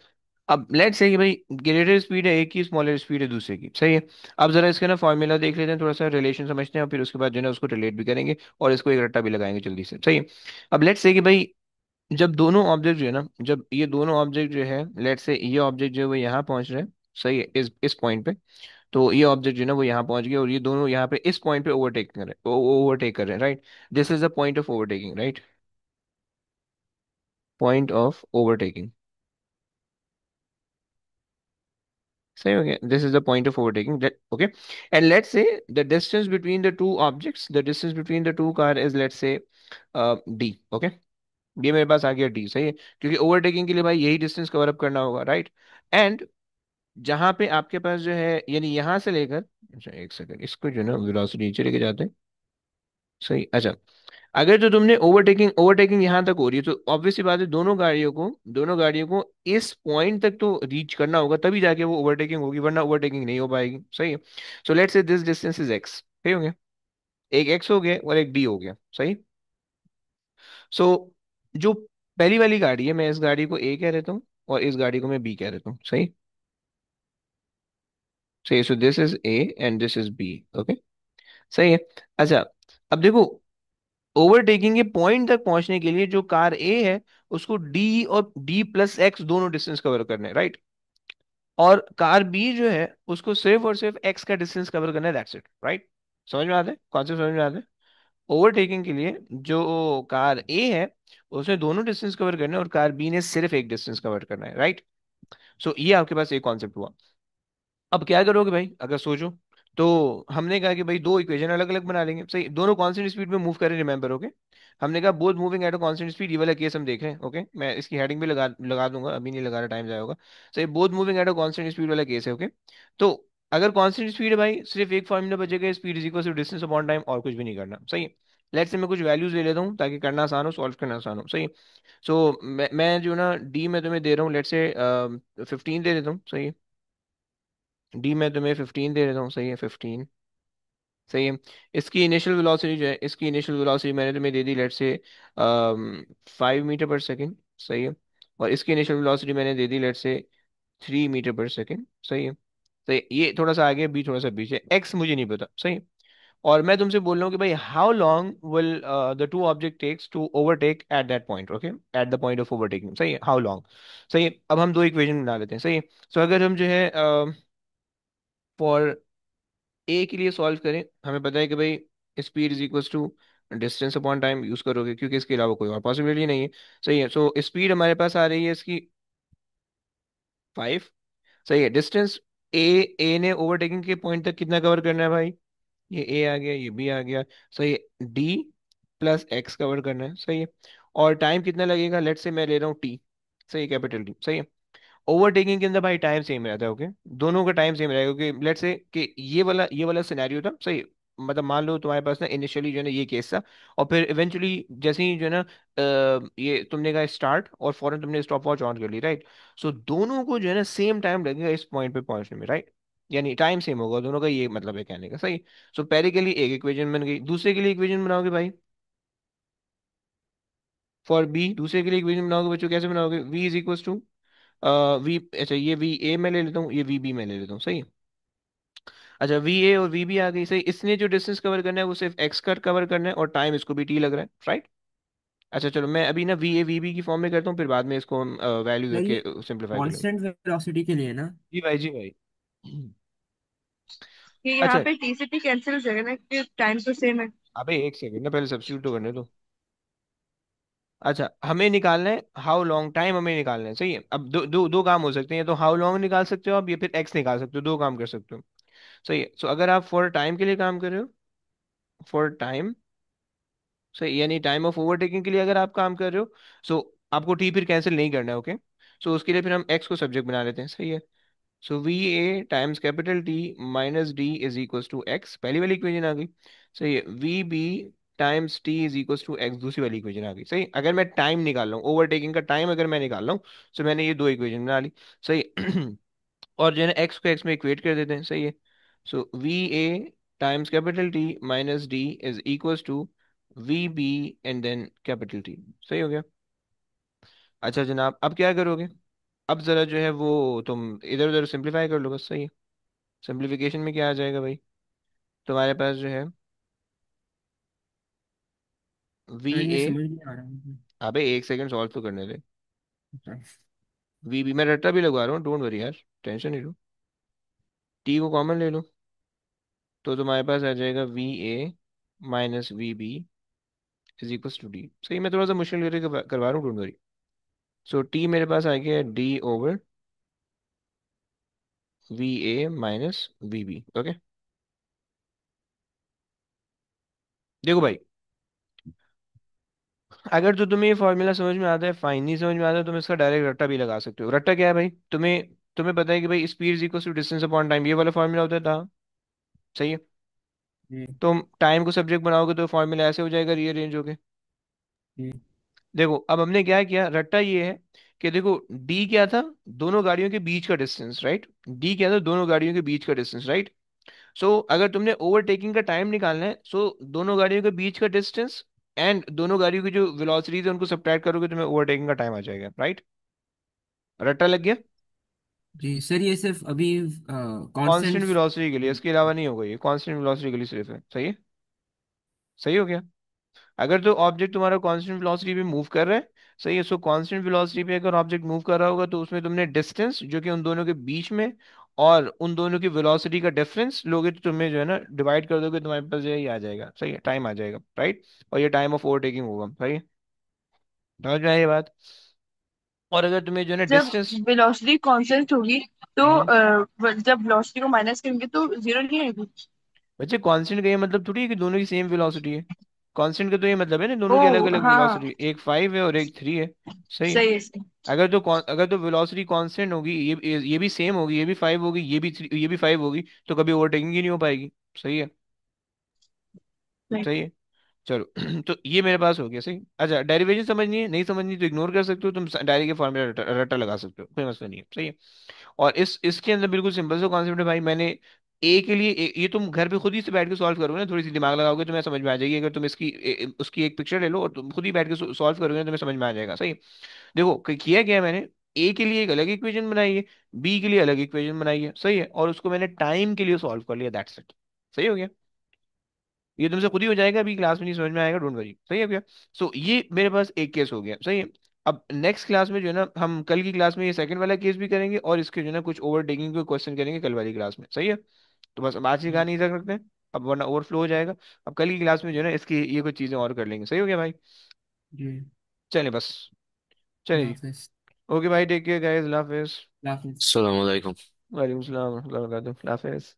अब लेट्स से कि भाई ग्रेटर स्पीड है एक की, स्मॉलर स्पीड है दूसरे की, सही है। अब जरा इसका ना फॉर्मूला देख लेते हैं, थोड़ा सा रिलेशन समझते हैं, और फिर उसके बाद जो है ना उसको रिलेट भी करेंगे और इसको एक रट्टा भी लगाएंगे जल्दी से, सही है। अब लेट्स से कि भाई जब दोनों ऑब्जेक्ट जो है ना, जब ये दोनों ऑब्जेक्ट जो है, लेट्स से ये ऑब्जेक्ट जो है वो यहाँ पहुंच रहे हैं, सही है, इस पॉइंट पे। तो ये ऑब्जेक्ट जो है ना वो यहाँ पहुंच गया और ये दोनों यहाँ पे इस पॉइंट पे ओवरटेक कर रहे हैं, right. This is the point of overtaking, right. Point of overtaking, सही हो गया। This is the point of overtaking, okay. And let's say the distance between the two objects, the distance between the two car is let's say D, okay. ये मेरे पास आ गया D, सही है, क्योंकि ओवरटेकिंग के लिए भाई यही डिस्टेंस कवर अप करना होगा, राइट। एंड जहां पे आपके पास जो है, यानी यहां से लेकर, अच्छा एक सेकंड, इसको जो है ना वेलोसिटी नीचे लेके जाते हैं, सही, अच्छा। अगर तो तुमने ओवरटेकिंग ओवरटेकिंग यहां तक हो रही है, तो ऑब्वियस सी बात है दोनों गाड़ियों को इस पॉइंट तक तो रीच करना होगा, तभी जाके वो ओवरटेकिंग होगी, वरना ओवरटेकिंग नहीं हो पाएगी, सही है। So let's say this distance is x, सही हो गया। एक एक्स हो गया और एक डी हो गया, सही। सो जो पहली वाली गाड़ी है, मैं इस गाड़ी को ए कह देता हूँ और इस गाड़ी को मैं बी कह देता हूँ, सही। सही, so this is a and this is b, okay, सही है। अच्छा, अब देखो, ओवरटेकिंग के पॉइंट तक पहुंचने के लिए जो कार ए है उसको डी और डी प्लस एक्स दोनों डिस्टेंस कवर करने हैं, राइट। और कार बी जो है उसको सिर्फ और सिर्फ एक्स का डिस्टेंस कवर करना है, दैट्स इट, राइट। समझ में आता है, कॉन्सेप्ट समझ में आता है। ओवरटेकिंग के लिए जो कार ए है उसने दोनों डिस्टेंस कवर करना है और कार बी ने सिर्फ एक डिस्टेंस कवर करना है, राइट। सो ये आपके पास एक कॉन्सेप्ट हुआ। अब क्या करोगे भाई, अगर सोचो, तो हमने कहा कि भाई दो इक्वेशन अलग अलग बना लेंगे, सही, दोनों कांस्टेंट स्पीड में मूव करें, रिमेंबर, ओके। हमने कहा both moving at a constant speed, ये वाला केस हम देख रहे हैं, ओके। मैं इसकी हेडिंग भी लगा लगा दूंगा, अभी नहीं लगा रहा, टाइम जाएगा। सही, both moving at a constant speed वाला केस है, ओके। तो अगर कांस्टेंट स्पीड है भाई, सिर्फ एक फॉर्मूला बचेगा, speed is equal to distance upon time, और कुछ भी नहीं करना, सही है। लेट्स से मैं कुछ वैल्यूज ले लेता हूँ ताकि करना आसान हो, सॉल्व करना आसान हो, सही। सो मैं जो ना डी में तुम्हें दे रहा हूँ, लेट्स से 15 दे देता हूँ, सही है। डी में तुम्हें 15 दे देता हूँ, सही है, 15, सही है। इसकी इनिशियल वेलोसिटी जो है, इसकी इनिशियल वेलोसिटी मैंने तुम्हें दे दी, लेट्स से 5 मीटर पर सेकेंड, सही है। और इसकी इनिशियल वेलोसिटी मैंने दे दी, लेट्स से 3 मीटर पर सेकेंड, सही है। तो ये थोड़ा सा आगे, बी थोड़ा सा पीछे, एक्स मुझे नहीं पता, सही। और मैं तुमसे बोल रहा हूँ कि भाई how long will the two object takes to overtake at that point, okay, at the point of overtaking, सही है, हाउ लॉन्ग, सही है। अब हम दो इक्वेशन बना लेते हैं, सही है। सो अगर हम जो है फॉर ए के लिए सॉल्व करें, हमें पता है कि भाई speed is equals to distance upon time use करोगे, क्योंकि इसके अलावा कोई और पॉसिबिलिटी नहीं है, सही है। सो स्पीड हमारे पास आ रही है इसकी 5, सही है। डिस्टेंस ए ए ने ओवरटेकिंग के पॉइंट तक कितना कवर करना है भाई, ये ए आ गया, ये बी आ गया, सही है। डी प्लस एक्स कवर करना है, सही है। और टाइम कितना लगेगा, लेट्स से मैं ले रहा हूँ टी, सही है, कैपिटल टी, सही है। ओवरटेकिंग के अंदर भाई टाइम सेम रहता है, ओके, दोनों का टाइम सेम रहेगा, क्योंकि लेट्स से कि ये वाला सिनेरियो था, सही। मतलब मान लो तुम्हारे पास ना इनिशियली जो है ना ये केस था, और फिर इवेंचुअली जैसे ही जो है ना ये तुमने कहा स्टार्ट, और फौरन तुमने स्टॉप वॉच ऑन कर ली, राइट। सो दोनों को जो है ना सेम टाइम लगेगा इस पॉइंट पे पहुंचने में, राइट। यानी टाइम सेम होगा दोनों का, ये मतलब है कहने का, सही। सो पहले के लिए एक इक्वेशन बन गई, दूसरे के लिए इक्वेशन बनाओगे भाई, फॉर बी दूसरे के लिए इक्वेशन बनाओगे बच्चों, कैसे बनाओगे, v is equal to v, अच्छा ये वी ए में ले लेता हूँ, ये वी बी में ले लेता हूँ, सही है। अच्छा, वी ए और वी बी आ गई, सही। इसने जो डिस्टेंस कवर करना है वो सिर्फ एक्स का कवर करना है, और टाइम इसको भी टी लग रहा है, राइट। अच्छा चलो, मैं अभी ना वी ए वी बी की फॉर्म में करता हूँ, फिर बाद में इसको हम वैल्यू सर ये रख के सिंप्लीफाई कर लेंगे। कांस्टेंट वेलोसिटी के लिए ना? जी भाई, जी भाई। कि यहाँ अच्छा, पे टी से टी कैंसिल हो जाएगा ना, कि टाइम तो सेम है। अबे एक सेकंड ना, पहले सब्स्टिट्यूट तो करने दो। अच्छा, हमें निकालना है हाउ लॉन्ग, टाइम हमें निकालना है, सही है। अब दो दो दो काम हो सकते हैं, या तो हाउ लॉन्ग निकाल सकते हो आप, या फिर एक्स निकाल सकते हो, दो काम कर सकते हो, सही है। सो अगर आप फॉर टाइम के लिए काम कर रहे हो, फॉर टाइम, सही, यानी टाइम ऑफ ओवरटेकिंग के लिए अगर आप काम कर रहे हो, सो आपको टी फिर कैंसिल नहीं करना है, ओके। सो उसके लिए फिर हम एक्स को सब्जेक्ट बना लेते हैं, सही है। So v a times capital T minus d is equals to x, पहली वाली इक्वेशन आ गई, सही है। V b times t is equals to x, दूसरी वाली इक्वेशन आ गई, सही। अगर मैं टाइम निकाल रहा हूँ, ओवरटेकिंग का टाइम अगर मैं निकाल रहा हूँ, तो मैंने ये दो इक्वेशन बना ली, सही। और जो है ना, एक्स को एक्स में इक्वेट कर देते हैं, सही है। So v a times capital T minus d is equals to v b and then capital T, सही हो गया। अच्छा जनाब, अब क्या करोगे? अब जरा जो है वो तुम इधर उधर सिंप्लीफाई कर लो बस, सही है। सिंप्लीफिकेशन में क्या आ जाएगा भाई? तुम्हारे पास जो है वी सर ये ए, समझ नहीं आ रहा मुझे। अबे एक सेकंड सॉल्व तो करने दे। अच्छा। वी बी मैं रट्टा भी लगवा रहा हूँ, डोंट वरी यार, टेंशन नहीं लो। टी को कॉमन ले लो, तो तुम्हारे पास आ जाएगा v a minus v b is equals to d, सही। मैं थोड़ा सा मुश्किल करके करवा रहा हूँ, डोंट वरी। सो टी मेरे पास आ गया d over v a minus v b, okay. देखो भाई, अगर तो तुम्हें ये फॉर्मूला समझ में आता है फाइन, नहीं समझ में आता है तुम इसका डायरेक्ट रट्टा भी लगा सकते हो। रट्टा क्या है भाई? तुम्हें तुम्हें पता है कि भाई speed is equal to distance upon time, ये वाला फॉर्मूला होता था, सही है। जी। तुम टाइम को सब्जेक्ट बनाओगे तो फॉर्मूला ऐसे हो जाएगा, रीअरेंज होके। जी। देखो अब हमने क्या किया, रट्टा ये है कि देखो डी क्या था, दोनों गाड़ियों के बीच का डिस्टेंस, राइट। डी क्या था, दोनों गाड़ियों के बीच का डिस्टेंस, राइट। सो अगर तुमने ओवरटेकिंग का टाइम निकालना है, सो दोनों गाड़ियों के बीच का डिस्टेंस एंड दोनों गाड़ियों की जो वेलोसिटीज है उनको सब्ट्रैक्ट करोगे, तुम्हें ओवरटेकिंग का टाइम आ जाएगा, राइट। रट्टा लग गया। जी सर ये सिर्फ अभी कांस्टेंट कांस्टेंट। वेलोसिटी के लिए, जी। इसके अलावा नहीं होगा, ये कांस्टेंट वेलोसिटी के लिए सिर्फ है, सही है। सही हो गया। अगर तो ऑब्जेक्ट तुम्हारा कांस्टेंट वेलोसिटी पे मूव कर रहा है, सही है। सो कांस्टेंट वेलोसिटी पे अगर ऑब्जेक्ट मूव कर रहा होगा, तो उसमें तुमने डिस्टेंस जो कि उन दोनों के बीच में और उन दोनों की वेलोसिटी का डिफरेंस लोगे, तो तुम्हें जो है ना डिवाइड कर दोगे, तुम्हारे पास जो है ये आ जाएगा, सही है, टाइम आ जाएगा, राइट। और ये टाइम ऑफ ओवरटेकिंग होगा, सही है। समझ में आई ये बात? और अगर तुम्हें जो है ना जब डिस्टेंस, वेलोसिटी कांस्टेंट होगी तो जब वेलोसिटी को माइनस करेंगे तो जीरो नहीं आएगी। बच्चे कांस्टेंट का ये मतलब थोड़ी है कि दोनों की सेम वेलोसिटी है। कांस्टेंट का तो ये मतलब है ना, दोनों की अलग ओ अलग हाँ। वेलोसिटी, एक 5 है और एक 3 है, सही है। सही है सही। अगर तो वेलोसिटी कांस्टेंट होगी, ये भी सेम होगी, ये भी 5 होगी, ये भी 5 होगी, तो कभी ओवरटेकिंग ही नहीं हो पाएगी, सही है। सही। सही है। चलो तो ये मेरे पास हो गया, सही। अच्छा, डेरिवेशन समझनी है, नहीं समझनी तो इग्नोर कर सकते हो तुम, डायरेक्ट के फॉर्मूला रट्टा रट्टा लगा सकते हो, कोई मसला नहीं है, सही है। और इसके अंदर बिल्कुल सिंपल सा कॉन्सेप्ट है भाई, मैंने ए के लिए ये तुम घर पे खुद ही से बैठ के सॉल्व करोगे ना, थोड़ी सी दिमाग लगाओगे तो मैं समझ में आ जाएगी। अगर तुम उसकी एक पिक्चर ले लो और तुम खुद ही बैठ के सॉल्व करोगे ना, तुम्हें समझ में आ जाएगा, सही। देखो किया क्या है मैंने, ए के लिए एक अलग इक्वेशन बनाई है, बी के लिए अलग इक्वेशन बनाई है, सही है, और उसको मैंने टाइम के लिए सॉल्व कर लिया, दैट्स इट। सही हो गया। ये तुमसे खुद ही हो जाएगा, अभी क्लास में नहीं समझ में आएगा, डोंट वरी, सही हो गया। सो ये मेरे पास एक केस हो गया, सही है। अब नेक्स्ट क्लास में जो है ना, हम कल की क्लास में ये सेकंड वाला केस भी करेंगे, और इसके जो है ना कुछ ओवरटेकिंग के क्वेश्चन करेंगे कल वाली क्लास में, सही है। तो बस अब आज की कहानी तक रखते हैं, अब वरना ओवरफ्लो हो जाएगा। अब कल की क्लास में जो है ना इसकी ये कुछ चीज़ें और कर लेंगे, सही हो गया भाई। जी। चलिए बस, चलिए अल्लाह जी। हाफिज। ओके भाई, टेक केयर गाइस, अल्लाह हाफिज। अल्लाह हाफिज। अस्सलाम वालेकुम। वालेकुम सलाम, अल्लाह वरकatuh, अल्लाह हाफिज।